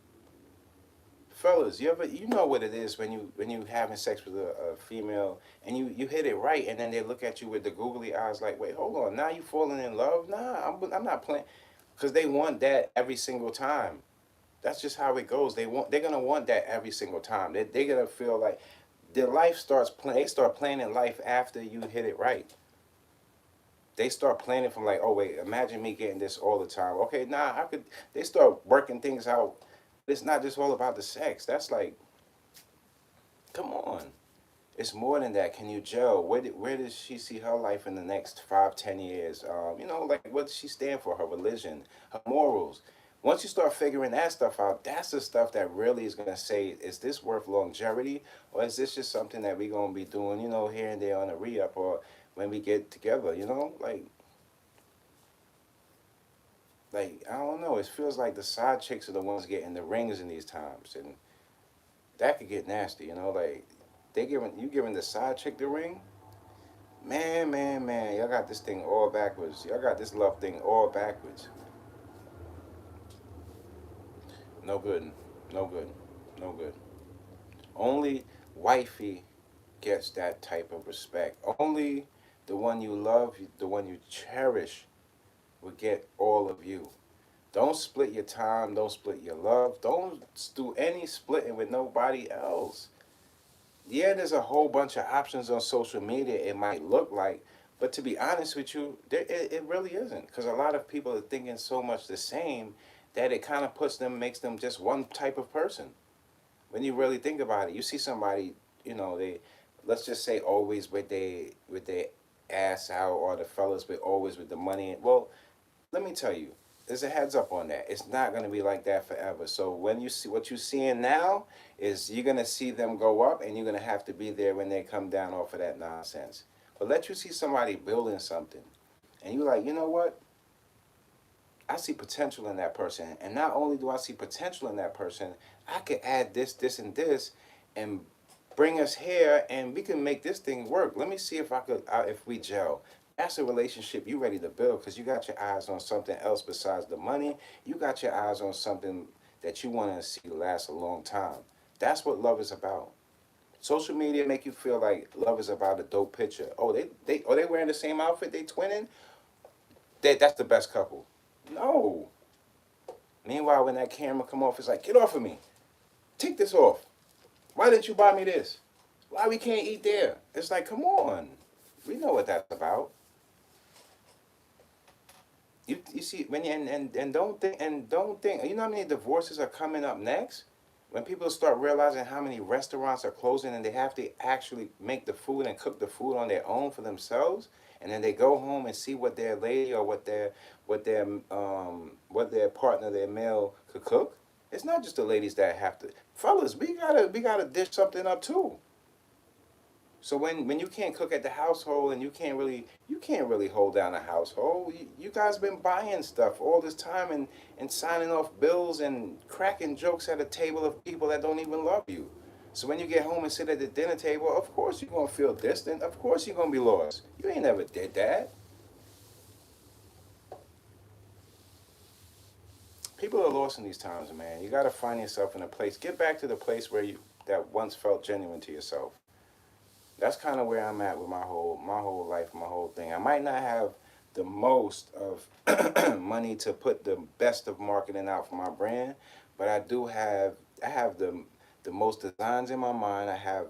A: Fellas, you know what it is when you having sex with a female and you hit it right, and then they look at you with the googly eyes like, wait, hold on, now you falling in love? Nah, I'm not playing, because they want that every single time. That's just how it goes. They're gonna want that every single time. They're gonna feel like their life starts playing. They start planning life after you hit it right. They start planning from like, oh wait, imagine me getting this all the time. Okay, nah, I could. They start working things out. It's not just all about the sex. That's like, come on. It's more than that. Can you gel? Where does she see her life in the next 5, 10 years? Like what does she stand for? Her religion, her morals. Once you start figuring that stuff out, that's the stuff that really is gonna say, is this worth longevity, or is this just something that we gonna be doing, here and there on a re-up, or when we get together, like I don't know. It feels like the side chicks are the ones getting the rings in these times, and that could get nasty. Like giving the side chick the ring. Man, man, man, y'all got this thing all backwards. Y'all got this love thing all backwards. No good. No good. No good. Only wifey gets that type of respect. Only the one you love, the one you cherish, will get all of you. Don't split your time. Don't split your love. Don't do any splitting with nobody else. Yeah, there's a whole bunch of options on social media, it might look like, but to be honest with you, it really isn't, because a lot of people are thinking so much the same that it kind of makes them just one type of person. When you really think about it, you see somebody, they, let's just say, always with their ass out, or the fellas with always with the money. Well, let me tell you, there's a heads up on that. It's not going to be like that forever. So when you see what you're seeing now, is you're going to see them go up, and you're going to have to be there when they come down off of that nonsense. But let you see somebody building something, and you're like, you know what? I see potential in that person. And not only do I see potential in that person, I could add this, this, and this, and bring us here, and we can make this thing work. Let me see if I could, if we gel. That's a relationship you ready to build because you got your eyes on something else besides the money. You got your eyes on something that you want to see last a long time. That's what love is about. Social media make you feel like love is about a dope picture. Oh, they wearing the same outfit, they twinning. That's the best couple. No. Meanwhile, when that camera come off, it's like, get off of me. Take this off. Why didn't you buy me this? Why we can't eat there? It's like, come on. We know what that's about. You see when you, and don't think you know how many divorces are coming up next? When people start realizing how many restaurants are closing and they have to actually make the food and cook the food on their own for themselves, and then they go home and see what their lady or what their partner, their male, could cook. It's not just the ladies that have to. Fellas, we gotta dish something up too. So when you can't cook at the household and you can't really hold down a household, you guys been buying stuff all this time and signing off bills and cracking jokes at a table of people that don't even love you. So when you get home and sit at the dinner table, of course you're gonna feel distant. Of course you're gonna be lost. You ain't never did that. People are lost in these times, man. You gotta find yourself in a place. Get back to the place where you that once felt genuine to yourself. That's kind of where I'm at with my whole life, my whole thing. I might not have the most of money to put the best of marketing out for my brand, but I have the most designs in my mind. I have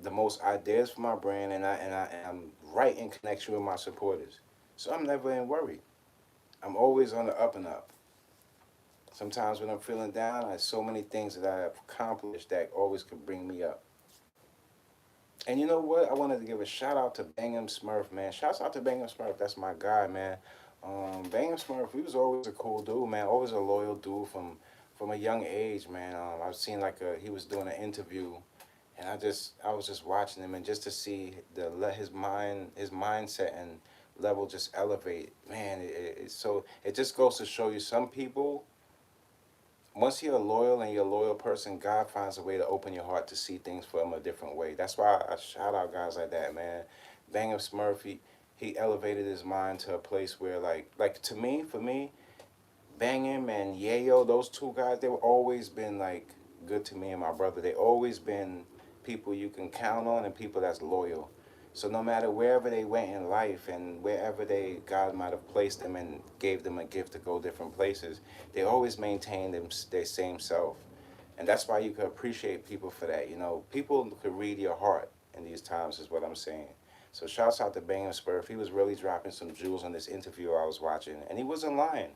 A: the most ideas for my brand, and I'm right in connection with my supporters. So I'm never in worry. I'm always on the up and up. Sometimes when I'm feeling down, I have so many things that I have accomplished that always could bring me up. And you know what? I wanted to give a shout out to Bangum Smurf, man. Shouts out to Bangum Smurf. That's my guy, man. Bangum Smurf, he was always a cool dude, man. Always a loyal dude from a young age, man. I've seen he was doing an interview, and I was just watching him, and just to see his mindset and level just elevate, man. It just goes to show you some people once you're loyal and you're a loyal person, God finds a way to open your heart to see things from a different way. That's why I shout out guys like that, man. Bangum Smurf, he elevated his mind to a place where like to me, for me, Bangum and Yayo, those two guys, they've always been like good to me and my brother. They always been people you can count on and people that's loyal. So no matter wherever they went in life and wherever God might have placed them and gave them a gift to go different places, they always maintained their same self. And that's why you can appreciate people for that. You know, people could read your heart in these times is what I'm saying. So shouts out to Bangum Spurf. He was really dropping some jewels on this interview I was watching. And he wasn't lying.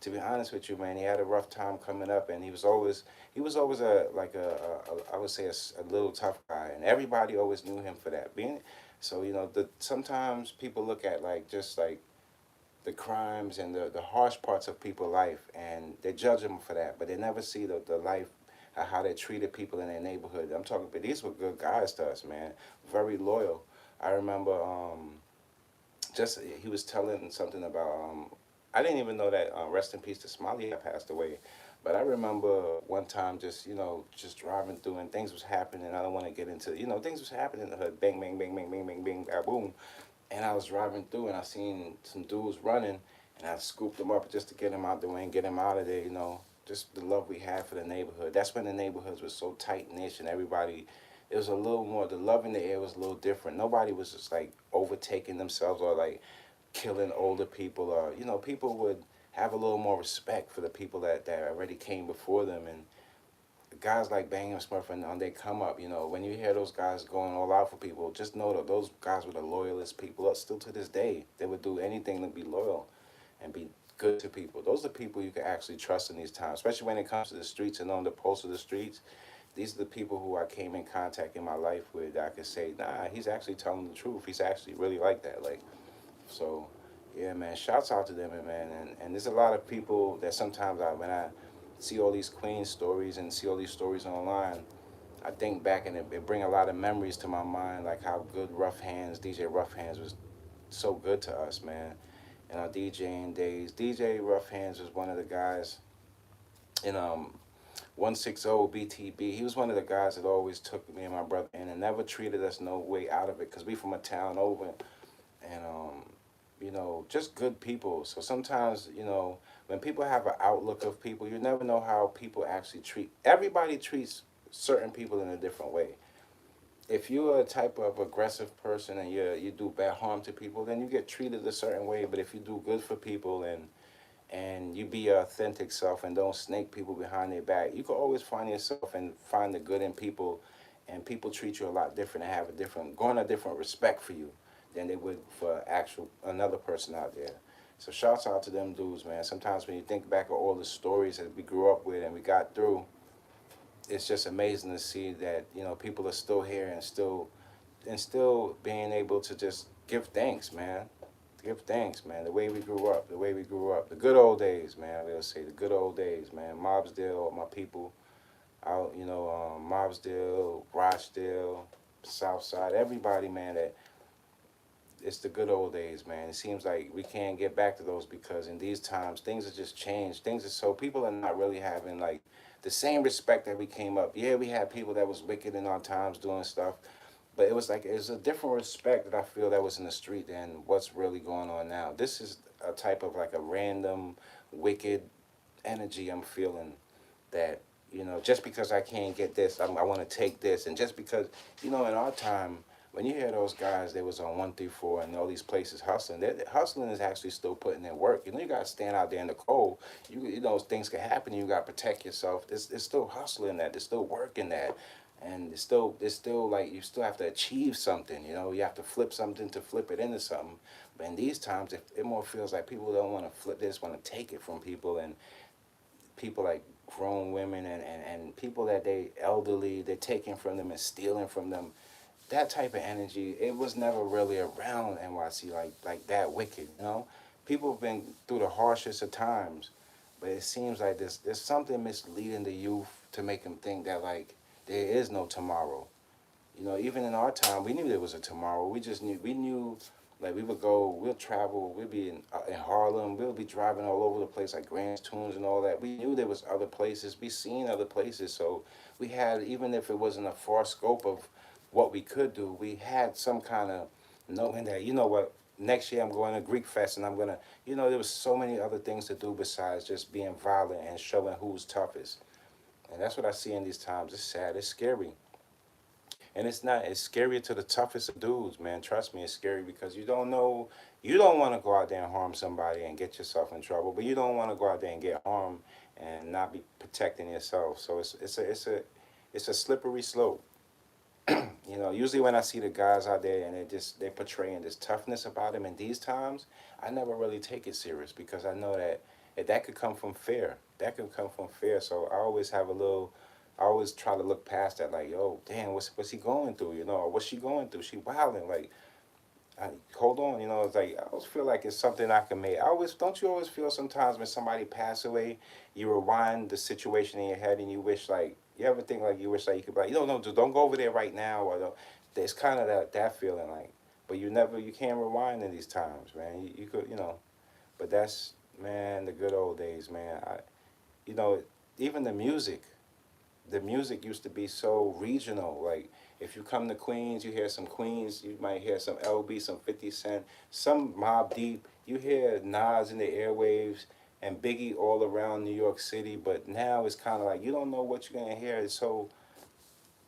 A: To be honest with you, man, he had a rough time coming up, and he was always I would say a little tough guy, and everybody always knew him for that. So sometimes people look at just like the crimes and the harsh parts of people's life, and they judge them for that, but they never see the life, how they treated people in their neighborhood. I'm talking, but these were good guys to us, man. Very loyal. I remember just he was telling something about I didn't even know that rest in peace to Smiley had passed away. But I remember one time just driving through and things was happening. I don't want to get into, things was happening in the hood. Bang, bang, bang, bang, bang, bang, bang, boom. And I was driving through and I seen some dudes running, and I scooped them up just to get them out the way and get them out of there. Just the love we had for the neighborhood. That's when the neighborhoods were so tight-knit and everybody, it was a little more, the love in the air was a little different. Nobody was just like overtaking themselves or like killing older people, or people would have a little more respect for the people that already came before them. And guys like Bangum Smurf and on they come up, when you hear those guys going all out for people, just know that those guys were the loyalist people. Still to this day, they would do anything to be loyal and be good to people. Those are people you can actually trust in these times, especially when it comes to the streets and on the pulse of the streets. These are the people who I came in contact in my life with that I could say, nah, he's actually telling the truth. He's actually really like that. So, yeah, man, shouts out to them, man. And there's a lot of people that sometimes when I see all these Queen stories and see all these stories online, I think back and it bring a lot of memories to my mind, like how good DJ Rough Hands was so good to us, man. in our DJing days. DJ Rough Hands was one of the guys in 160 BTB. He was one of the guys that always took me and my brother in and never treated us no way out of it because we from a town over, and just good people. So sometimes, when people have an outlook of people, you never know how people actually treat. Everybody treats certain people in a different way. If you're a type of aggressive person and you do bad harm to people, then you get treated a certain way. But if you do good for people and you be your authentic self and don't snake people behind their back, you can always find yourself and find the good in people, and people treat you a lot different and have a different respect for you than they would for actual another person out there. So shouts out to them dudes, man. Sometimes when you think back of all the stories that we grew up with and we got through, it's just amazing to see that people are still here and still being able to just give thanks, man. Give thanks, man. The way we grew up, the good old days, man. I will say the good old days, man. Mobsdale, my people out, Mobsdale, Rochdale, Southside, everybody, man. That it's the good old days, man. It seems like we can't get back to those because in these times things have just changed. Things are so people are not really having like the same respect that we came up. Yeah, we had people that was wicked in our times doing stuff, but it was a different respect that I feel that was in the street than what's really going on now. This is a type of like a random wicked energy I'm feeling that just because I can't get this, I want to take this, and just because in our time when you hear those guys, they was on 134 and all these places hustling. Hustling is actually still putting in work. You got to stand out there in the cold. Things can happen. You got to protect yourself. There's still hustling that. There's still work in that, and it's still like you still have to achieve something. You have to flip something to flip it into something. But in these times, it more feels like people don't want to flip. They just want to take it from people, and people like grown women and people that they elderly, they're taking from them and stealing from them. That type of energy, it was never really around NYC like that wicked. People have been through the harshest of times, but it seems like there's something misleading the youth to make them think that like there is no tomorrow. Even in our time, we knew there was a tomorrow. We knew like we'll travel, we'll be in Harlem, we'll be driving all over the place like Grant's Tunes and all that. We knew there was other places, we seen other places, so we had, even if it wasn't a far scope of what we could do, we had some kind of knowing that, what, next year I'm going to Greek Fest and I'm going to, there was so many other things to do besides just being violent and showing who's toughest. And that's what I see in these times. It's sad, it's scary. And it's scarier to the toughest of dudes, man. Trust me, it's scary because you don't know, you don't want to go out there and harm somebody and get yourself in trouble, but you don't want to go out there and get harmed and not be protecting yourself. So it's a slippery slope. Usually when I see the guys out there and they're portraying this toughness about them in these times, I never really take it serious because I know that could come from fear. That could come from fear. So I always try to look past that, like, yo, damn, what's he going through, or what's she going through? She wilding, like, hold on, it's like, I always feel like it's something I can make. Don't you always feel sometimes when somebody pass away, you rewind the situation in your head and you wish, like, you ever think, like, you wish, like, you could be like, no, dude, don't go over there right now, or it's kind of that feeling, like, but you can't rewind in these times, man. You could, but that's, man, the good old days, man. You know, even the music used to be so regional. Like, if you come to Queens, you hear some Queens, you might hear some LB, some 50 Cent, some Mobb Deep. You hear Nas in the airwaves and Biggie all around New York City. But now it's kind of like you don't know what you're going to hear. So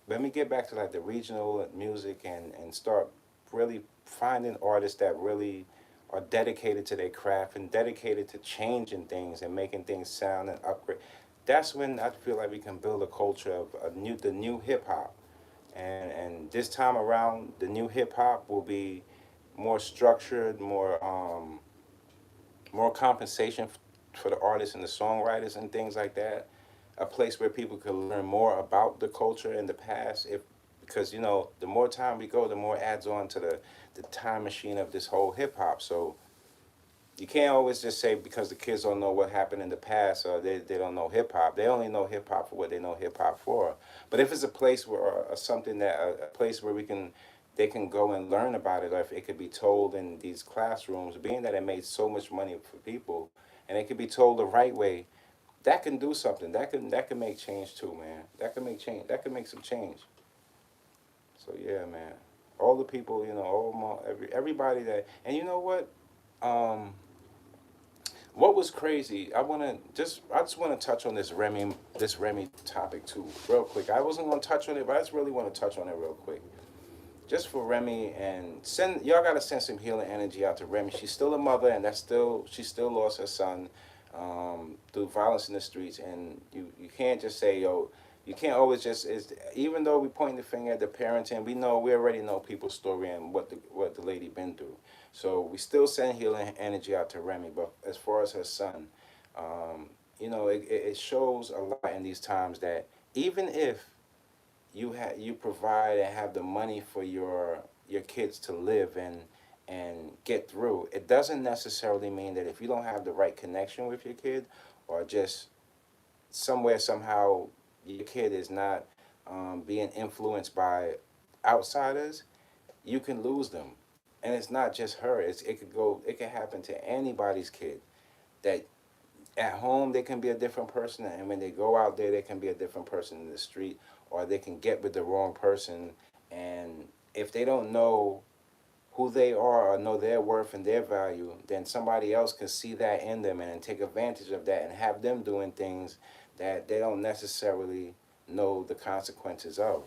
A: let me get back to like the regional music and start really finding artists that really are dedicated to their craft and dedicated to changing things and making things sound and upgrade. That's when I feel like we can build a culture of the new hip hop. And this time around, the new hip hop will be more structured, more compensation for the artists and the songwriters and things like that. A place where people could learn more about the culture in the past. Because the more time we go, the more adds on to the time machine of this whole hip hop. So you can't always just say because the kids don't know what happened in the past or they don't know hip hop. They only know hip hop for what they know hip hop for. But if it's a place where or something that a place where we can they can go and learn about it, or if it could be told in these classrooms, being that it made so much money for people, and it could be told the right way, that can do something. That can make change too, man. That can make change. That can make some change. So yeah, man. All the people, all everybody that, and you know what? Um, what was crazy? I just wanna touch on this Remy topic too, real quick. I wasn't gonna touch on it, but I just really want to touch on it real quick. Just for Remy, and send y'all gotta send some healing energy out to Remy. She's still a mother, and she still lost her son through violence in the streets. And you can't just say, yo, you can't always even though we point the finger at the parenting, we already know people's story and what the lady been through. So we still send healing energy out to Remy. But as far as her son, it shows a lot in these times that even if you provide and have the money for your kids to live and get through, it doesn't necessarily mean that if you don't have the right connection with your kid, or just somewhere somehow your kid is not being influenced by outsiders, you can lose them. And it's not just her. It could happen to anybody's kid. That at home they can be a different person, and when they go out there they can be a different person in the street, or they can get with the wrong person. And if they don't know who they are or know their worth and their value, then somebody else can see that in them and take advantage of that and have them doing things that they don't necessarily know the consequences of.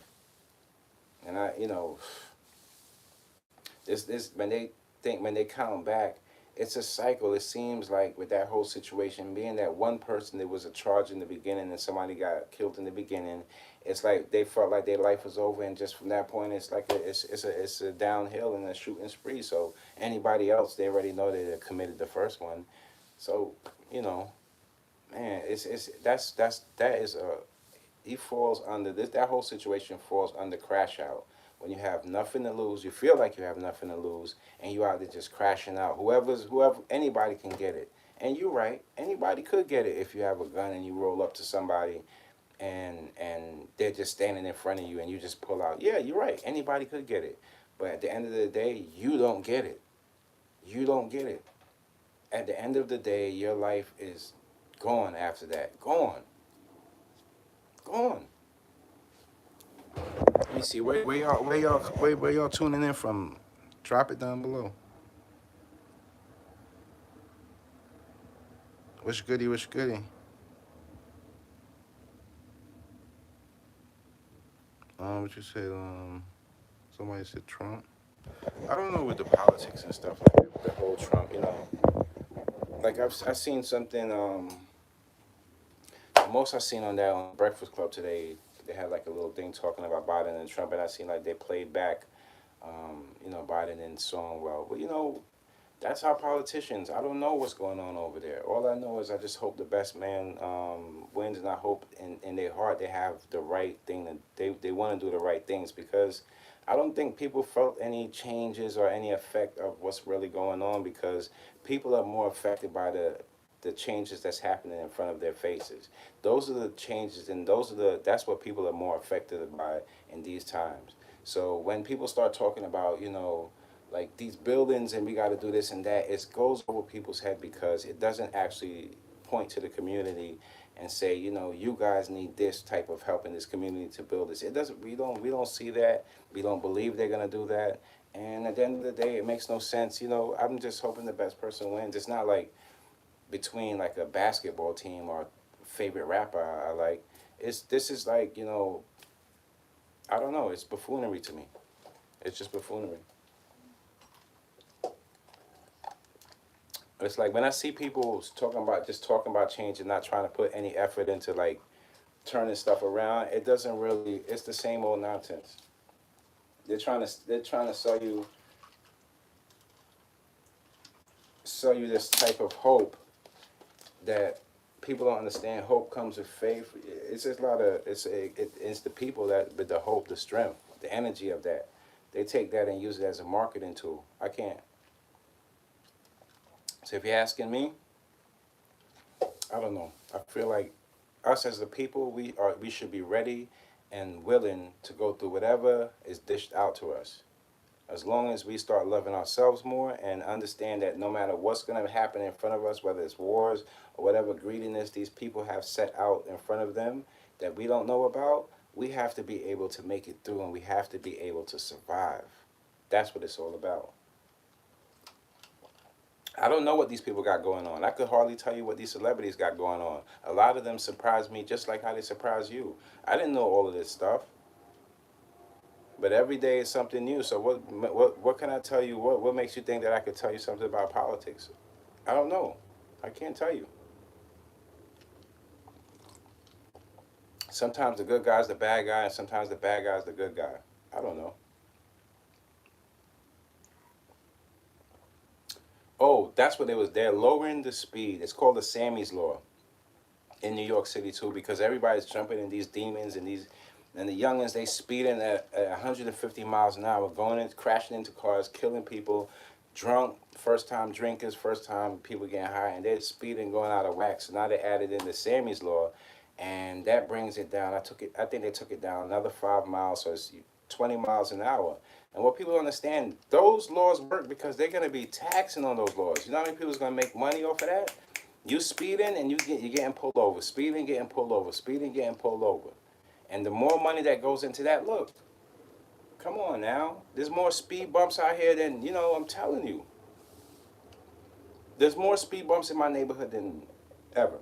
A: And this when they count back, it's a cycle. It seems like with that whole situation, being that one person, there was a charge in the beginning and somebody got killed in the beginning. It's like they felt like their life was over, and just from that point, it's like it's a downhill and a shooting spree. So anybody else, they already know they committed the first one. So man, that is a he falls under this. That whole situation falls under crash out. When you have nothing to lose, you feel like you have nothing to lose, and you out there just crashing out. Whoever, anybody can get it. And you're right, anybody could get it if you have a gun and you roll up to somebody, and they're just standing in front of you, and you just pull out. Yeah, you're right. Anybody could get it, but at the end of the day, you don't get it. You don't get it. At the end of the day, your life is gone after that. Gone. Gone. Let me see. Where y'all tuning in from? Drop it down below. What's goody? What's goody? What you said? Somebody said Trump. I don't know with the politics and stuff like that. The whole Trump, like I seen something. The most I seen on that on Breakfast Club today, they had like a little thing talking about Biden and Trump, and I seen like they played back, Biden and song well. But that's our politicians. I don't know what's going on over there. All I know is I just hope the best man wins, and I hope in their heart they have the right thing, and they want to do the right things, because I don't think people felt any changes or any effect of what's really going on, because people are more affected by the changes that's happening in front of their faces. Those are the changes, and that's what people are more affected by in these times. So when people start talking about, like these buildings and we got to do this and that, it goes over people's head, because it doesn't actually point to the community and say, you guys need this type of help in this community to build this. It doesn't. We don't see that. We don't believe they're gonna do that. And at the end of the day, it makes no sense. I'm just hoping the best person wins. It's not like between like a basketball team or favorite rapper I like. This is like, I don't know. It's buffoonery to me. It's just buffoonery. It's like when I see people talking about change and not trying to put any effort into like turning stuff around, it doesn't really. It's the same old nonsense. They're trying to sell you this type of hope that people don't understand. Hope comes with faith. It's just a lot of it's the people that with the hope, the strength, the energy of that. They take that and use it as a marketing tool. I can't. So if you're asking me, I don't know. I feel like us as the people, we should be ready and willing to go through whatever is dished out to us. As long as we start loving ourselves more and understand that no matter what's going to happen in front of us, whether it's wars or whatever greediness these people have set out in front of them that we don't know about, we have to be able to make it through, and we have to be able to survive. That's what it's all about. I don't know what these people got going on. I could hardly tell you what these celebrities got going on. A lot of them surprised me just like how they surprised you. I didn't know all of this stuff. But every day is something new. So what can I tell you? What makes you think that I could tell you something about politics? I don't know. I can't tell you. Sometimes the good guy's the bad guy, and sometimes the bad guy's the good guy. I don't know. Oh, that's what it was. They're lowering the speed. It's called the Sammy's Law in New York City too, because everybody's jumping in these demons and the youngins, they speeding at 150 miles an hour, going in, crashing into cars, killing people, drunk, first time drinkers, first time people getting high, and they're speeding, going out of whack. So now they added in the Sammy's Law, and that brings it down. I think they took it down another 5 miles, so it's 20 miles an hour. And what people don't understand, those laws work because they're going to be taxing on those laws. You know how many people's going to make money off of that? You speeding and you're getting pulled over. Speeding, getting pulled over. Speeding, getting pulled over. And the more money that goes into that, look, come on now. There's more speed bumps out here than, I'm telling you. There's more speed bumps in my neighborhood than ever.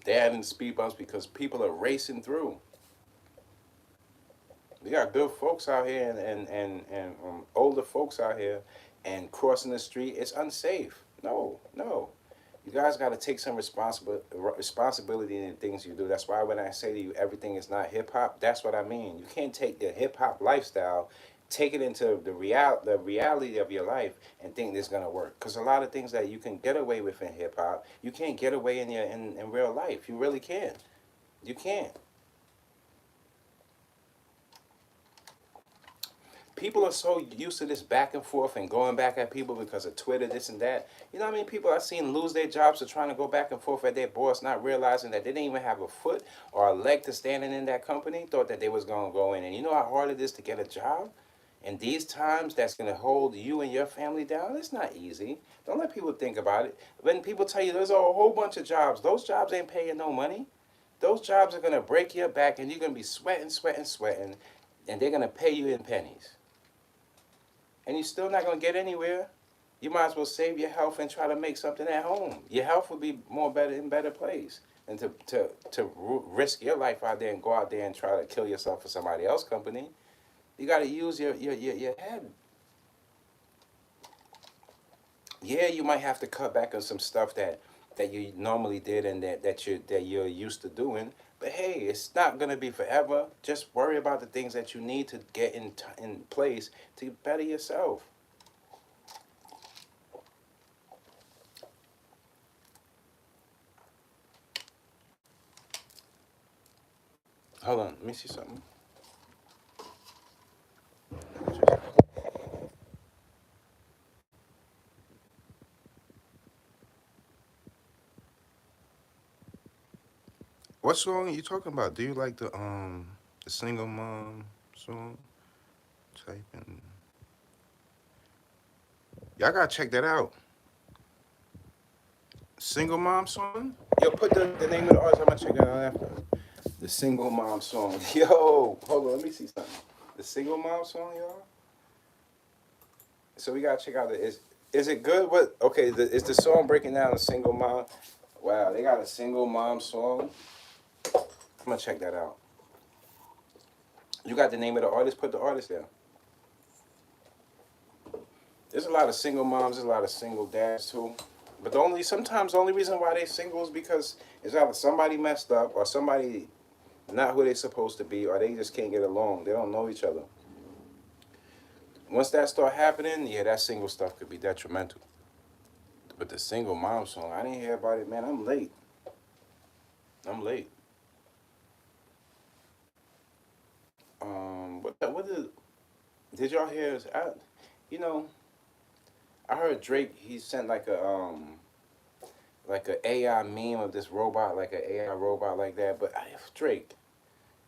A: They're adding speed bumps because people are racing through. We got good folks out here and older folks out here, and crossing the street, it's unsafe. No. You guys got to take some responsibility in the things you do. That's why when I say to you, everything is not hip-hop, that's what I mean. You can't take the hip-hop lifestyle, take it into the reality of your life, and think it's going to work. Because a lot of things that you can get away with in hip-hop, you can't get away in real life. You really can't. You can't. People are so used to this back and forth and going back at people because of Twitter, this and that. You know how many people I've seen lose their jobs for trying to go back and forth at their boss, not realizing that they didn't even have a foot or a leg to standing in that company, thought that they was going to go in. And you know how hard it is to get a job? In these times, that's going to hold you and your family down. It's not easy. Don't let people think about it. When people tell you there's a whole bunch of jobs, those jobs ain't paying no money. Those jobs are going to break your back, and you're going to be sweating, and they're going to pay you in pennies. And you're still not going to get anywhere. You might as well save your health and try to make something at home. Your health would be in better place than to risk your life out there and go out there and try to kill yourself for somebody else's company. You got to use your head. Yeah, you might have to cut back on some stuff that you normally did and that you're used to doing. But hey, it's not going to be forever. Just worry about the things that you need to get in place to better yourself. Hold on, let me see something. What song are you talking about? Do you like the single mom song? Type in. Y'all gotta check that out. Single mom song? Yo, put the name of the artist. I'm gonna check that out after. The single mom song. Yo, hold on, let me see something. The single mom song, y'all. So we gotta check out the is it good? What? Okay, is the song breaking down a single mom? Wow, they got a single mom song. I'm gonna check that out. You got the name of the artist? Put the artist down. There's a lot of single moms. There's a lot of single dads too. But sometimes the only reason why they single is because it's either somebody messed up or somebody not who they're supposed to be, or they just can't get along. They don't know each other. Once that start happening, yeah, that single stuff could be detrimental. But the single mom song, I didn't hear about it, man. I'm late. Did y'all hear? You know, I heard Drake. He sent like a AI meme of this robot, like an AI robot like that. But Drake,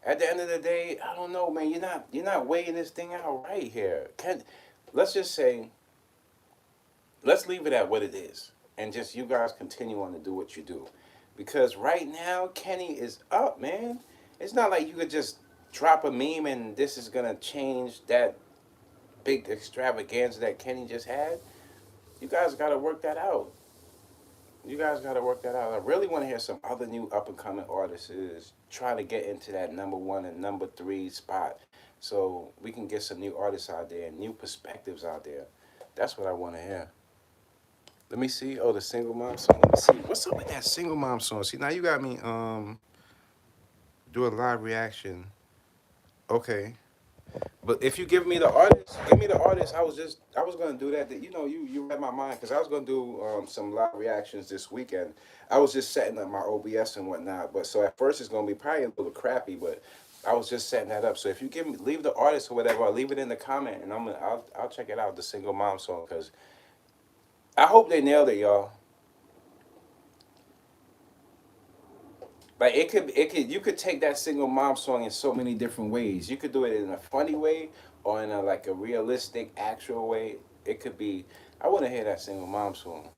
A: At the end of the day, I don't know, man. You're not weighing this thing out right here. Let's just say, let's leave it at what it is, and just you guys continue on to do what you do, because right now Kenny is up, man. It's not like you could just drop a meme and this is gonna change that big extravaganza that Kenny just had. You guys got to work that out. You guys got to work that out. I really want to hear some other new up and coming artists is trying to get into that number one and number three spot, so we can get some new artists out there and new perspectives out there. That's what I want to hear. Let me see. Oh, the single mom song. Let me see. What's up with that single mom song? See, now you got me do a live reaction. Okay. But if you give me the artist, give me the artist. I was gonna do that. You know, you read my mind because I was gonna do some live reactions this weekend. I was just setting up my OBS and whatnot. But so at first it's gonna be probably a little crappy, but I was just setting that up. So if you give me leave the artist or whatever, or leave it in the comment, and I'll check it out, the single mom song, because I hope they nailed it, y'all. Like it could you could take that single mom song in so many different ways. You could do it in a funny way or in a like a realistic, actual way. It could be. I want to hear that single mom song.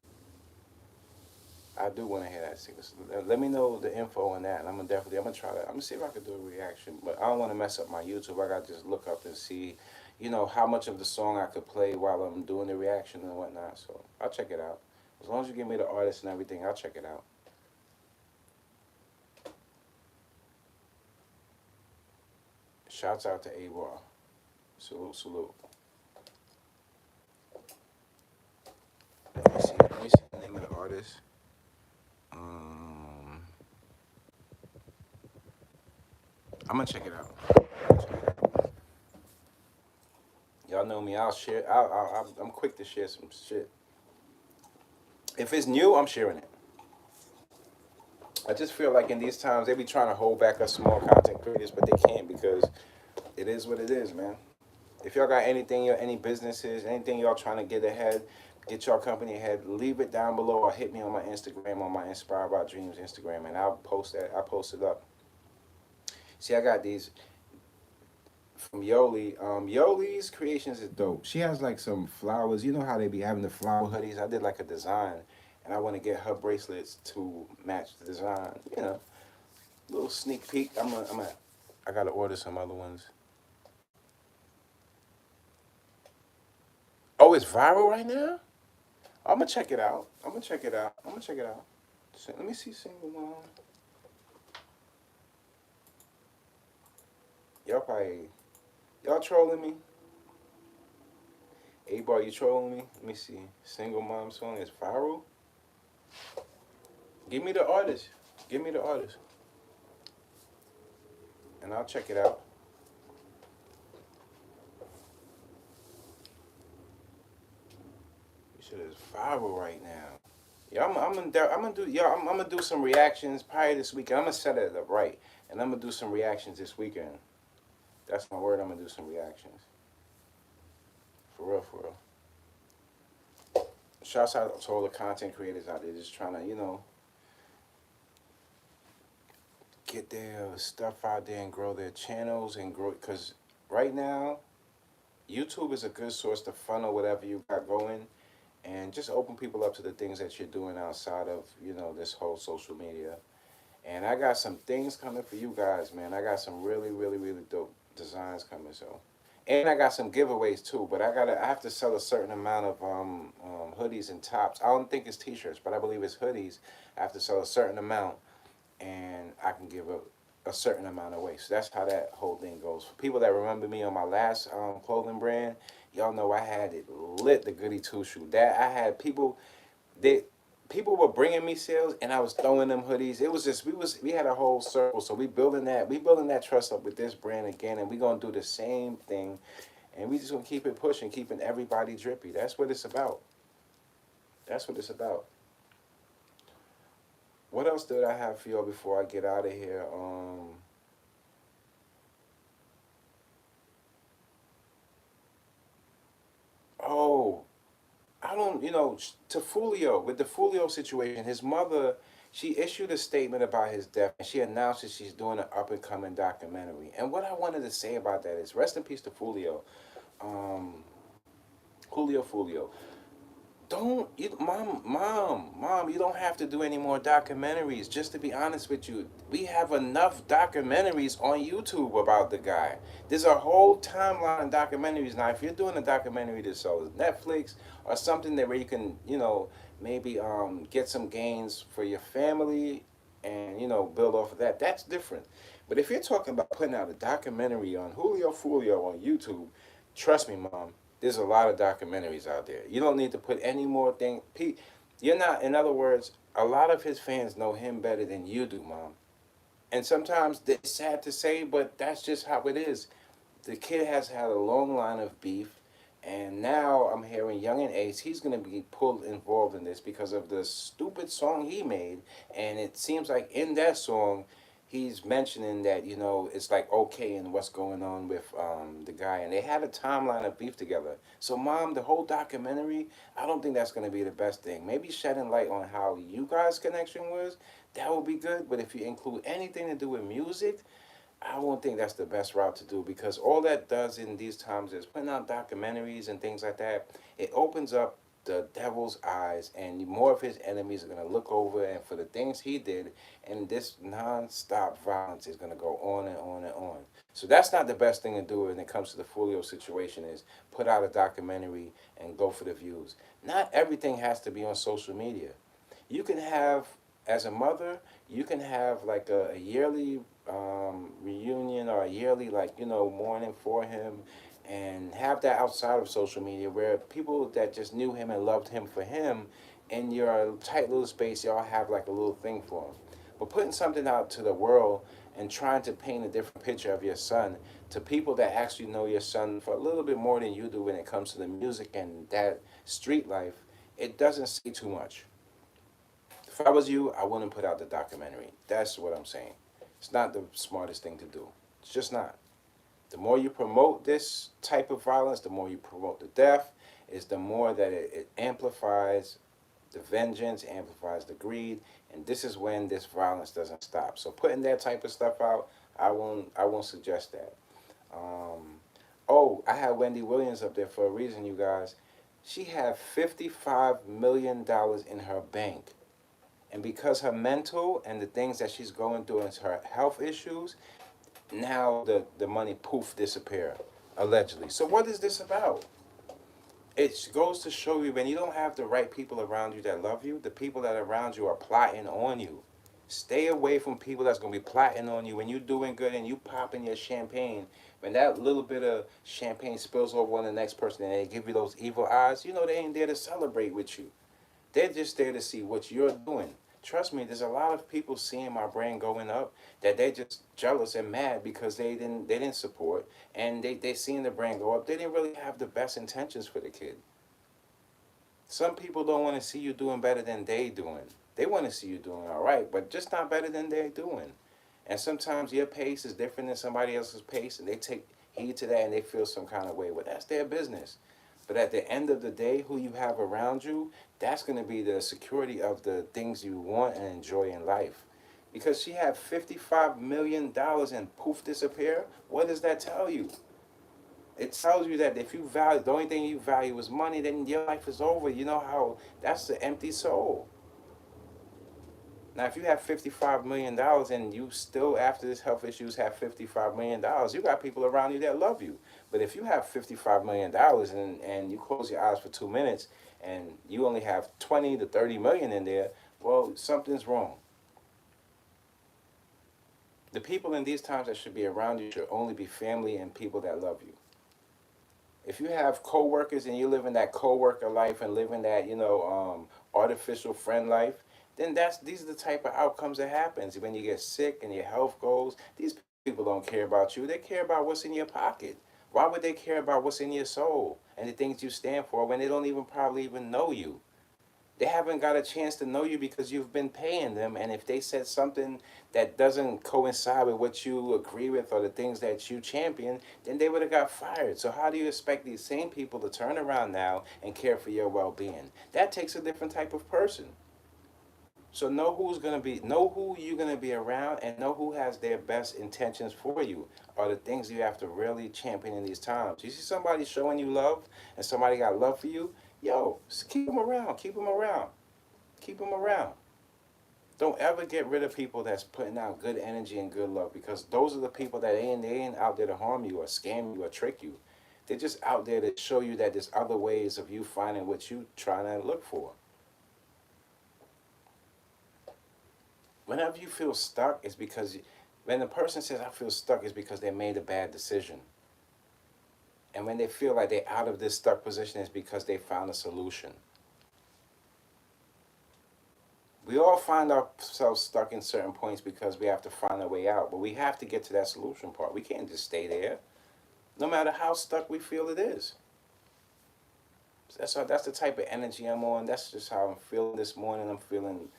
A: I do want to hear that single. Let me know the info on that, and I'm gonna try that. I'm gonna see if I could do a reaction, but I don't want to mess up my YouTube. I gotta just look up and see, how much of the song I could play while I'm doing the reaction and whatnot. So I'll check it out. As long as you give me the artist and everything, I'll check it out. Shouts out to A-Bar. Salute, salute. Let me see the name of the artist. I'm gonna check it out. Y'all know me. I'll share. I'm quick to share some shit. If it's new, I'm sharing it. I just feel like in these times they be trying to hold back us small content creators, but they can't because it is what it is, man. If y'all got anything, any businesses, anything y'all trying to get ahead, get your company ahead, leave it down below or hit me on my Instagram, on my Inspired by Dreams Instagram, and I'll post that. I'll post it up. See, I got these from Yoli. Yoli's creations is dope. She has like some flowers. You know how they be having the flower hoodies? I did like a design, and I want to get her bracelets to match the design. Little sneak peek. I gotta order some other ones. Oh, it's viral right now? I'm gonna check it out. I'm gonna check it out. I'm gonna check it out. Let me see single mom. Y'all trolling me? A-Bar, you trolling me? Let me see. Single mom song is viral? Give me the artist. Give me the artist. And I'll check it out. This shit is viral right now. Yeah, I'm gonna do some reactions probably this weekend. I'm gonna set it up right, and I'm gonna do some reactions this weekend. That's my word. I'm gonna do some reactions. For real, for real. Shouts out to all the content creators out there just trying to, get their stuff out there and grow their channels and grow. Because right now, YouTube is a good source to funnel whatever you got going, and just open people up to the things that you're doing outside of, this whole social media. And I got some things coming for you guys, man. I got some really, really, really dope designs coming. So, and I got some giveaways too. But I have to sell a certain amount of hoodies and tops. I don't think it's t-shirts, but I believe it's hoodies. I have to sell a certain amount, and I can give a certain amount away. So that's how that whole thing goes. For people that remember me on my last clothing brand, y'all know I had it lit, the Goody Two Shoe. That I had people were bringing me sales, and I was throwing them hoodies. It was just we had a whole circle. So we building that trust up with this brand again, and we gonna do the same thing, and we just gonna keep it pushing, keeping everybody drippy. That's what it's about. That's what it's about. What else did I have for y'all before I get out of here? Oh, I don't, to Foolio, with the Foolio situation, his mother She issued a statement about his death, and she announced that she's doing an up and coming documentary. And what I wanted to say about that is, rest in peace to Foolio. Um, Foolio. Don't you, mom, you don't have to do any more documentaries. Just to be honest with you, we have enough documentaries on YouTube about the guy. There's a whole timeline of documentaries. Now, if you're doing a documentary to sell Netflix or something that where you can, maybe get some gains for your family and build off of that, that's different. But if you're talking about putting out a documentary on Foolio on YouTube, trust me, mom, there's a lot of documentaries out there. You don't need to put any more thing. You're not. In other words, a lot of his fans know him better than you do, mom. And sometimes it's sad to say, but that's just how it is. The kid has had a long line of beef, and now I'm hearing Young and Ace. He's gonna be pulled involved in this because of the stupid song he made, and it seems like in that song he's mentioning that it's like okay and what's going on with the guy, and they had a timeline of beef together. So mom, the whole documentary, I don't think that's going to be the best thing. Maybe shedding light on how you guys connection was, that would be good. But if you include anything to do with music, I won't think that's the best route to do, because all that does in these times is putting out documentaries and things like that. It opens up the devil's eyes, and more of his enemies are going to look over and for the things he did, and this non-stop violence is going to go on and on and on. So that's not the best thing to do when it comes to the Folio situation, is put out a documentary and go for the views. Not everything has to be on social media. You can have, as a mother, you can have like a yearly reunion, or a yearly mourning for him, and have that outside of social media where people that just knew him and loved him for him, in your tight little space, y'all have like a little thing for him. But putting something out to the world and trying to paint a different picture of your son to people that actually know your son for a little bit more than you do when it comes to the music and that street life, it doesn't say too much. If I was you, I wouldn't put out the documentary. That's what I'm saying. It's not the smartest thing to do. It's just not. The more you promote this type of violence, the more you promote the death, is the more that it amplifies the vengeance, amplifies the greed, and this is when this violence doesn't stop. So putting that type of stuff out, I won't suggest that. Oh, I had Wendy Williams up there for a reason, you guys. She had $55 million in her bank. And because her mental and the things that she's going through and her health issues, now the money poof disappear, allegedly. So what is this about? It goes to show you, when you don't have the right people around you that love you, the people that are around you are plotting on you. Stay away from people that's going to be plotting on you when you're doing good and you popping your champagne. When that little bit of champagne spills over on the next person and they give you those evil eyes, they ain't there to celebrate with you. They're just there to see what you're doing. Trust me, there's a lot of people seeing my brand going up that they just jealous and mad because they didn't support, and they seeing the brand go up. They didn't really have the best intentions for the kid. Some people don't want to see you doing better than they doing. They want to see you doing all right, but just not better than they're doing. And sometimes your pace is different than somebody else's pace, and they take heed to that and they feel some kind of way. Well, that's their business. But at the end of the day, who you have around you, that's going to be the security of the things you want and enjoy in life. Because she had $55 million and poof disappear. What does that tell you? It tells you that if you value, the only thing you value is money, then your life is over. You know how that's the empty soul. Now, if you have $55 million and you still, after this health issues, have $55 million, you got people around you that love you. But if you have $55 million and you close your eyes for 2 minutes and you only have 20 to 30 million in there, well, something's wrong. The people in these times that should be around you should only be family and people that love you. If you have co-workers and you live in that co-worker life and live in that, artificial friend life, then these are the type of outcomes that happens when you get sick and your health goes. These people don't care about you. They care about what's in your pocket. Why would they care about what's in your soul and the things you stand for when they don't even probably even know you? They haven't got a chance to know you because you've been paying them, and if they said something that doesn't coincide with what you agree with or the things that you champion, then they would have got fired. So how do you expect these same people to turn around now and care for your well-being? That takes a different type of person. So know who you're gonna be around, and know who has their best intentions for you. Are the things you have to really champion in these times. You see somebody showing you love, and somebody got love for you. Yo, just keep them around. Keep them around. Keep them around. Don't ever get rid of people that's putting out good energy and good love, because those are the people that ain't out there to harm you or scam you or trick you. They're just out there to show you that there's other ways of you finding what you trying to look for. Whenever you feel stuck, it's because when the person says I feel stuck, it's because they made a bad decision. And when they feel like they're out of this stuck position, it's because they found a solution. We all find ourselves stuck in certain points because we have to find a way out. But we have to get to that solution part. We can't just stay there, no matter how stuck we feel it is. That's the type of energy I'm on. That's just how I'm feeling this morning. I'm feeling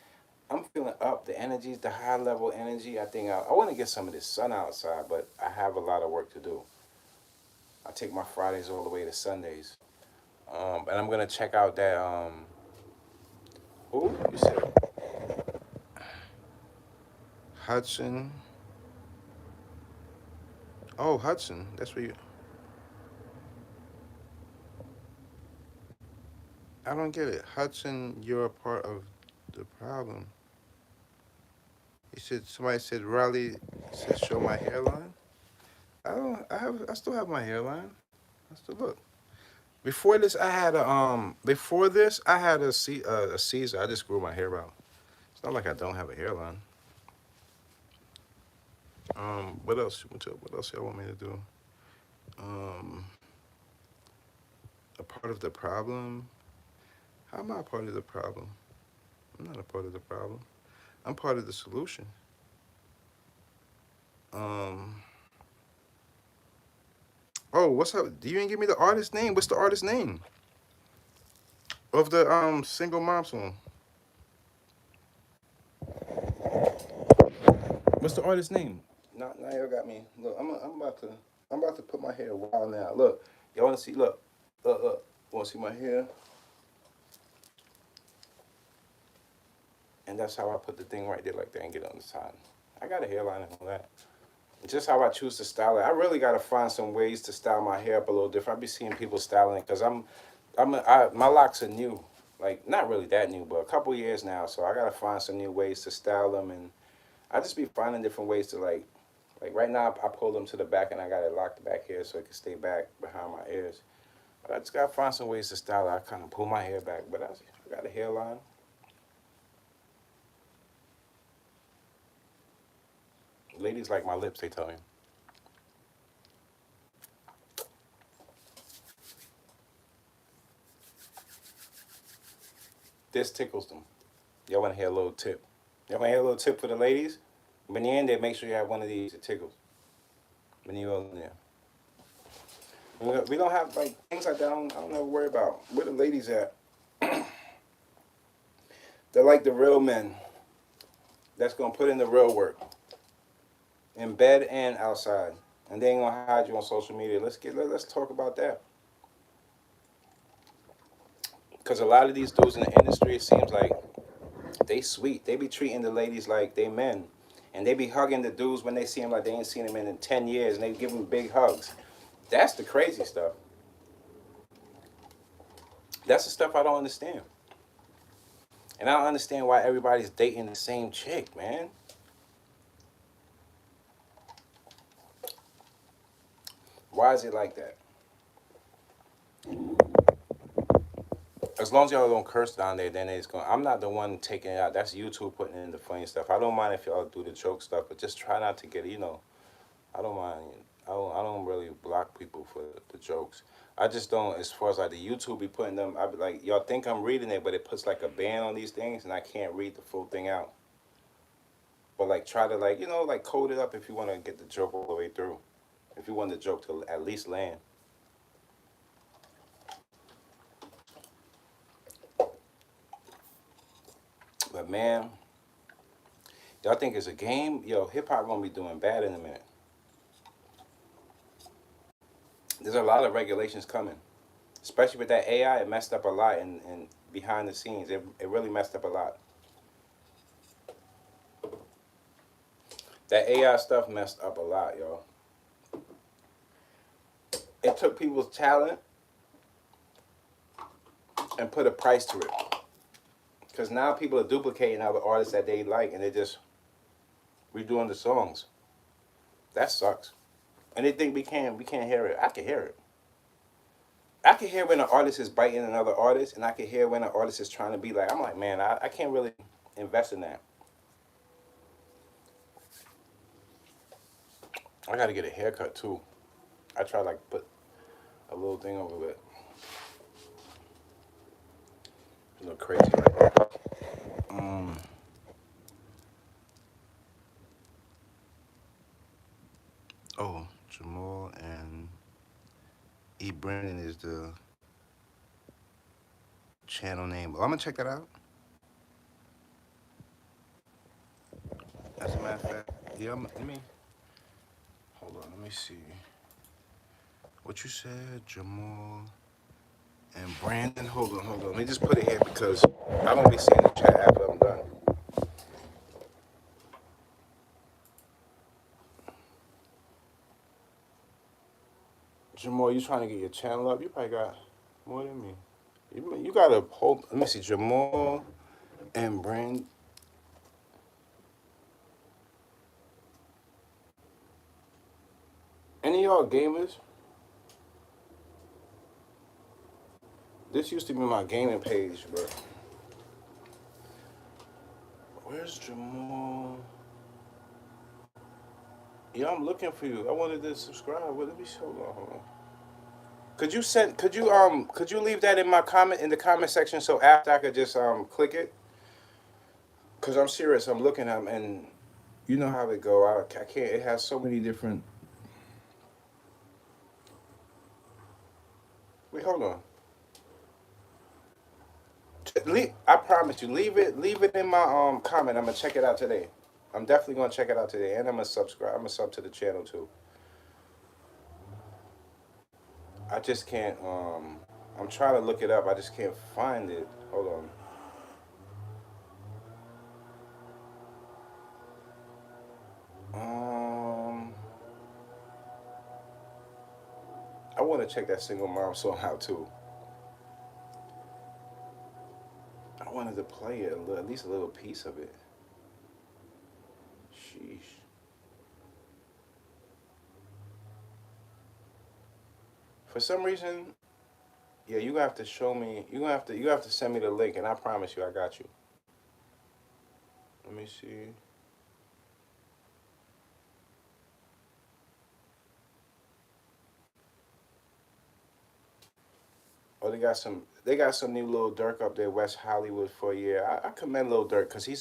A: up. The energy, the high level energy. I think I want to get some of this sun outside, but I have a lot of work to do. I take my Fridays all the way to Sundays, and I'm gonna check out that. Who you said? Hudson. Oh, Hudson. That's where you. I don't get it. Hudson, you're a part of the problem. He said somebody said Riley said show my hairline. I don't. I still have my hairline. I still look. Before this, I had a Before this, I had a Caesar. I just grew my hair out. It's not like I don't have a hairline. What else? What else y'all want me to do? Um, a part of the problem. How am I a part of the problem? I'm not a part of the problem. I'm part of the solution. Um. Oh, what's up? You ain't give me the artist name. What's the artist name of the single mom song? What's the artist name? Now you got me. Look, I'm about to put my hair wild now. Look, y'all wanna see? Look. Wanna see my hair? And that's how I put the thing right there like that and get it on the side. I got a hairline and all that. Just how I choose to style it. I really gotta find some ways to style my hair up a little different. I be seeing people styling it because my locks are new. Like not really that new, but a couple years now. So I gotta find some new ways to style them, and I just be finding different ways to like right now I pull them to the back and I got it locked back here so it can stay back behind my ears. But I just gotta find some ways to style it. I kind of pull my hair back, but I got a hairline. Ladies like my lips, they tell me. This tickles them. Y'all want to hear a little tip? Y'all want to hear a little tip for the ladies? When you're in there, make sure you have one of these. It tickles. When you're in there. We don't have like things like that. I don't ever worry about. Where the ladies at? They're like the real men. That's gonna put in the real work, in bed and outside, and they ain't gonna hide you on social media. Let's talk about that. Because a lot of these dudes in the industry, it seems like they sweet. They be treating the ladies like they men, and they be hugging the dudes when they see them like they ain't seen them in 10 years, and they give them big hugs. That's the crazy stuff. That's the stuff I don't understand. And I don't understand why everybody's dating the same chick, man. Why is it like that? As long as y'all don't curse down there, then it's going. I'm not the one taking it out. That's YouTube putting in the funny stuff. I don't mind if y'all do the joke stuff, but just try not to get it. I don't mind. I don't really block people for the jokes. I just don't. As far as like the YouTube be putting them, I be like, y'all think I'm reading it, but it puts like a ban on these things, and I can't read the full thing out. But like try to like code it up if you want to get the joke all the way through. If you want the joke to at least land. But man, y'all think it's a game? Yo, hip hop gonna be doing bad in a minute. There's a lot of regulations coming, especially with that AI. It messed up a lot, and behind the scenes, it really messed up a lot. That AI stuff messed up a lot, yo. It took people's talent and put a price to it. Because now people are duplicating other artists that they like and they're just redoing the songs. That sucks. And they think we can't hear it. I can hear it. I can hear when an artist is biting another artist, and I can hear when an artist is trying to be like, I'm like, man, I can't really invest in that. I gotta get a haircut too. I try like put a little thing over it. You look crazy like that. Um, oh, Jamal and E. Brandon is the channel name. Oh, I'm gonna check that out. As a matter of fact, yeah, let me, hold on, let me see. What you said, Jamal and Brandon? Hold on. Let me just put it here because I won't be seeing the chat after I'm done. Jamal, you trying to get your channel up? You probably got more than me. You got a whole, let me see, Jamal and Brand. Any of y'all gamers? This used to be my gaming page, but where's Jamal? Yeah, I'm looking for you. I wanted to subscribe. Well, let me hold on. Could you leave that in my comment in the comment section so after I could just click it? Cause I'm serious. I'm looking at 'em and you know how it go. I can't. It has so many different. Wait, hold on. I promise you. Leave it in my comment. I'm gonna check it out today. I'm definitely gonna check it out today, and I'm gonna subscribe. I'm gonna sub to the channel too. I just can't. I'm trying to look it up. I just can't find it. Hold on. Um, I want to check that single mom song out too. I wanted to play it at least a little piece of it. Sheesh. For some reason, yeah, you have to show me. You have to send me the link, and I promise you, I got you. Let me see. Oh, they got some new Lil Durk up there, West Hollywood for a year. I commend Lil Durk because he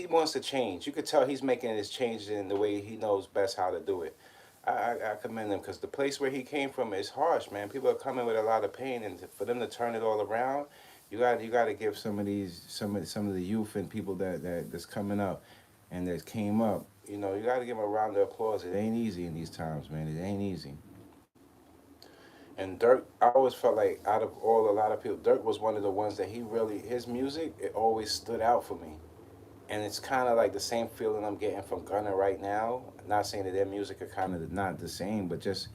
A: wants to change. You could tell he's making his changes in the way he knows best how to do it. I commend him because the place where he came from is harsh, man. People are coming with a lot of pain, and for them to turn it all around, you got to give some of the youth and people that's coming up and that came up. You know, you got to give them a round of applause. It ain't easy in these times, man. It ain't easy. And Dirk, I always felt like out of a lot of people, Dirk was one of the ones that his music, it always stood out for me. And it's kind of like the same feeling I'm getting from Gunna right now. Not saying that their music are kind of not the same, but it's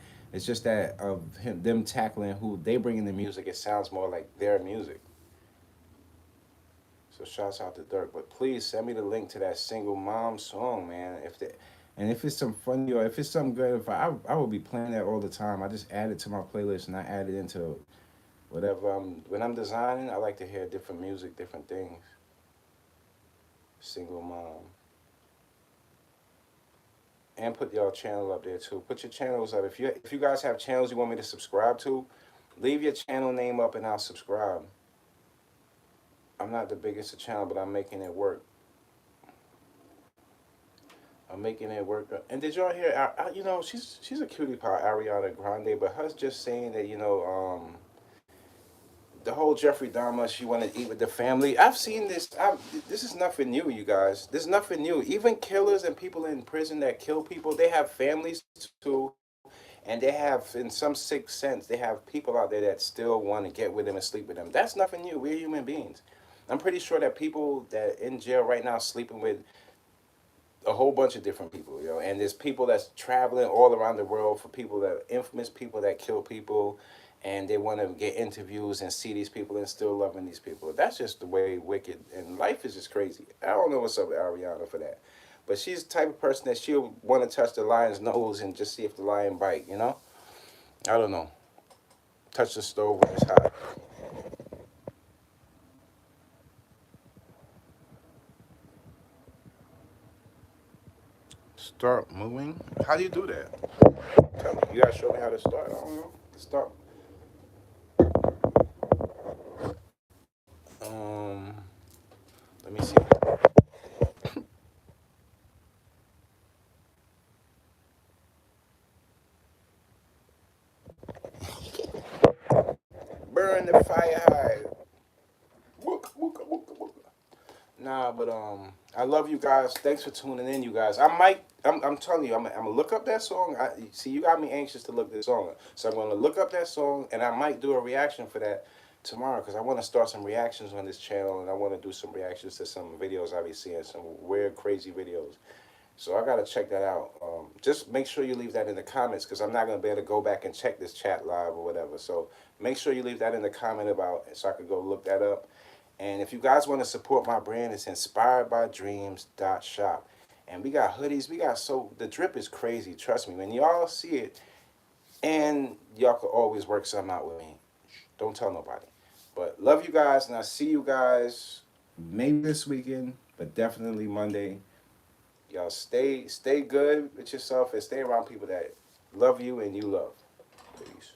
A: just that of them tackling who they bring in the music. It sounds more like their music. So shouts out to Dirk. But please send me the link to that single mom song, man. And if it's some funny or if it's something good, if I will be playing that all the time. I just add it to my playlist and I add it into whatever when I'm designing. I like to hear different music, different things. Single mom. And put y'all channel up there too. Put your channels up. If you guys have channels you want me to subscribe to, leave your channel name up and I'll subscribe. I'm not the biggest of channel, but I'm making it work. I'm making it work. And did y'all hear? You know, she's a cutie pie, Ariana Grande, but her just saying that the whole Jeffrey Dahmer, she wanted to eat with the family. I've seen this. This is nothing new, you guys. This is nothing new. Even killers and people in prison that kill people, they have families too, and they have, in some sick sense, they have people out there that still want to get with them and sleep with them. That's nothing new. We're human beings. I'm pretty sure that people that in jail right now sleeping with a whole bunch of different people, you know. And there's people that's traveling all around the world for people that infamous people that kill people, and they want to get interviews and see these people and still loving these people. That's just the way wicked and life is just crazy. I don't know what's up with Ariana for that, but she's the type of person that she'll want to touch the lion's nose and just see if the lion bite. You know, I don't know. Touch the stove when it's hot. Start moving. How do you do that? Tell me. You gotta show me how to start. I don't know. Start. Um. Let me see. Burn the fire high. Wooka, wooka, wooka, wooka. Nah, but I love you guys. Thanks for tuning in, you guys. I'm telling you, I'm gonna look up that song. See, you got me anxious to look this song up. So I'm gonna look up that song, and I might do a reaction for that tomorrow because I want to start some reactions on this channel, and I want to do some reactions to some videos I be seeing, some weird, crazy videos. So I gotta check that out. Just make sure you leave that in the comments because I'm not gonna be able to go back and check this chat live or whatever. So make sure you leave that in the comment about so I could go look that up. And if you guys want to support my brand, it's inspired by dreams.shop. And we got hoodies. We got the drip is crazy. Trust me. When y'all see it, and y'all could always work something out with me. Don't tell nobody. But love you guys, and I'll see you guys maybe this weekend, but definitely Monday. Y'all stay good with yourself and stay around people that love you and you love. Peace.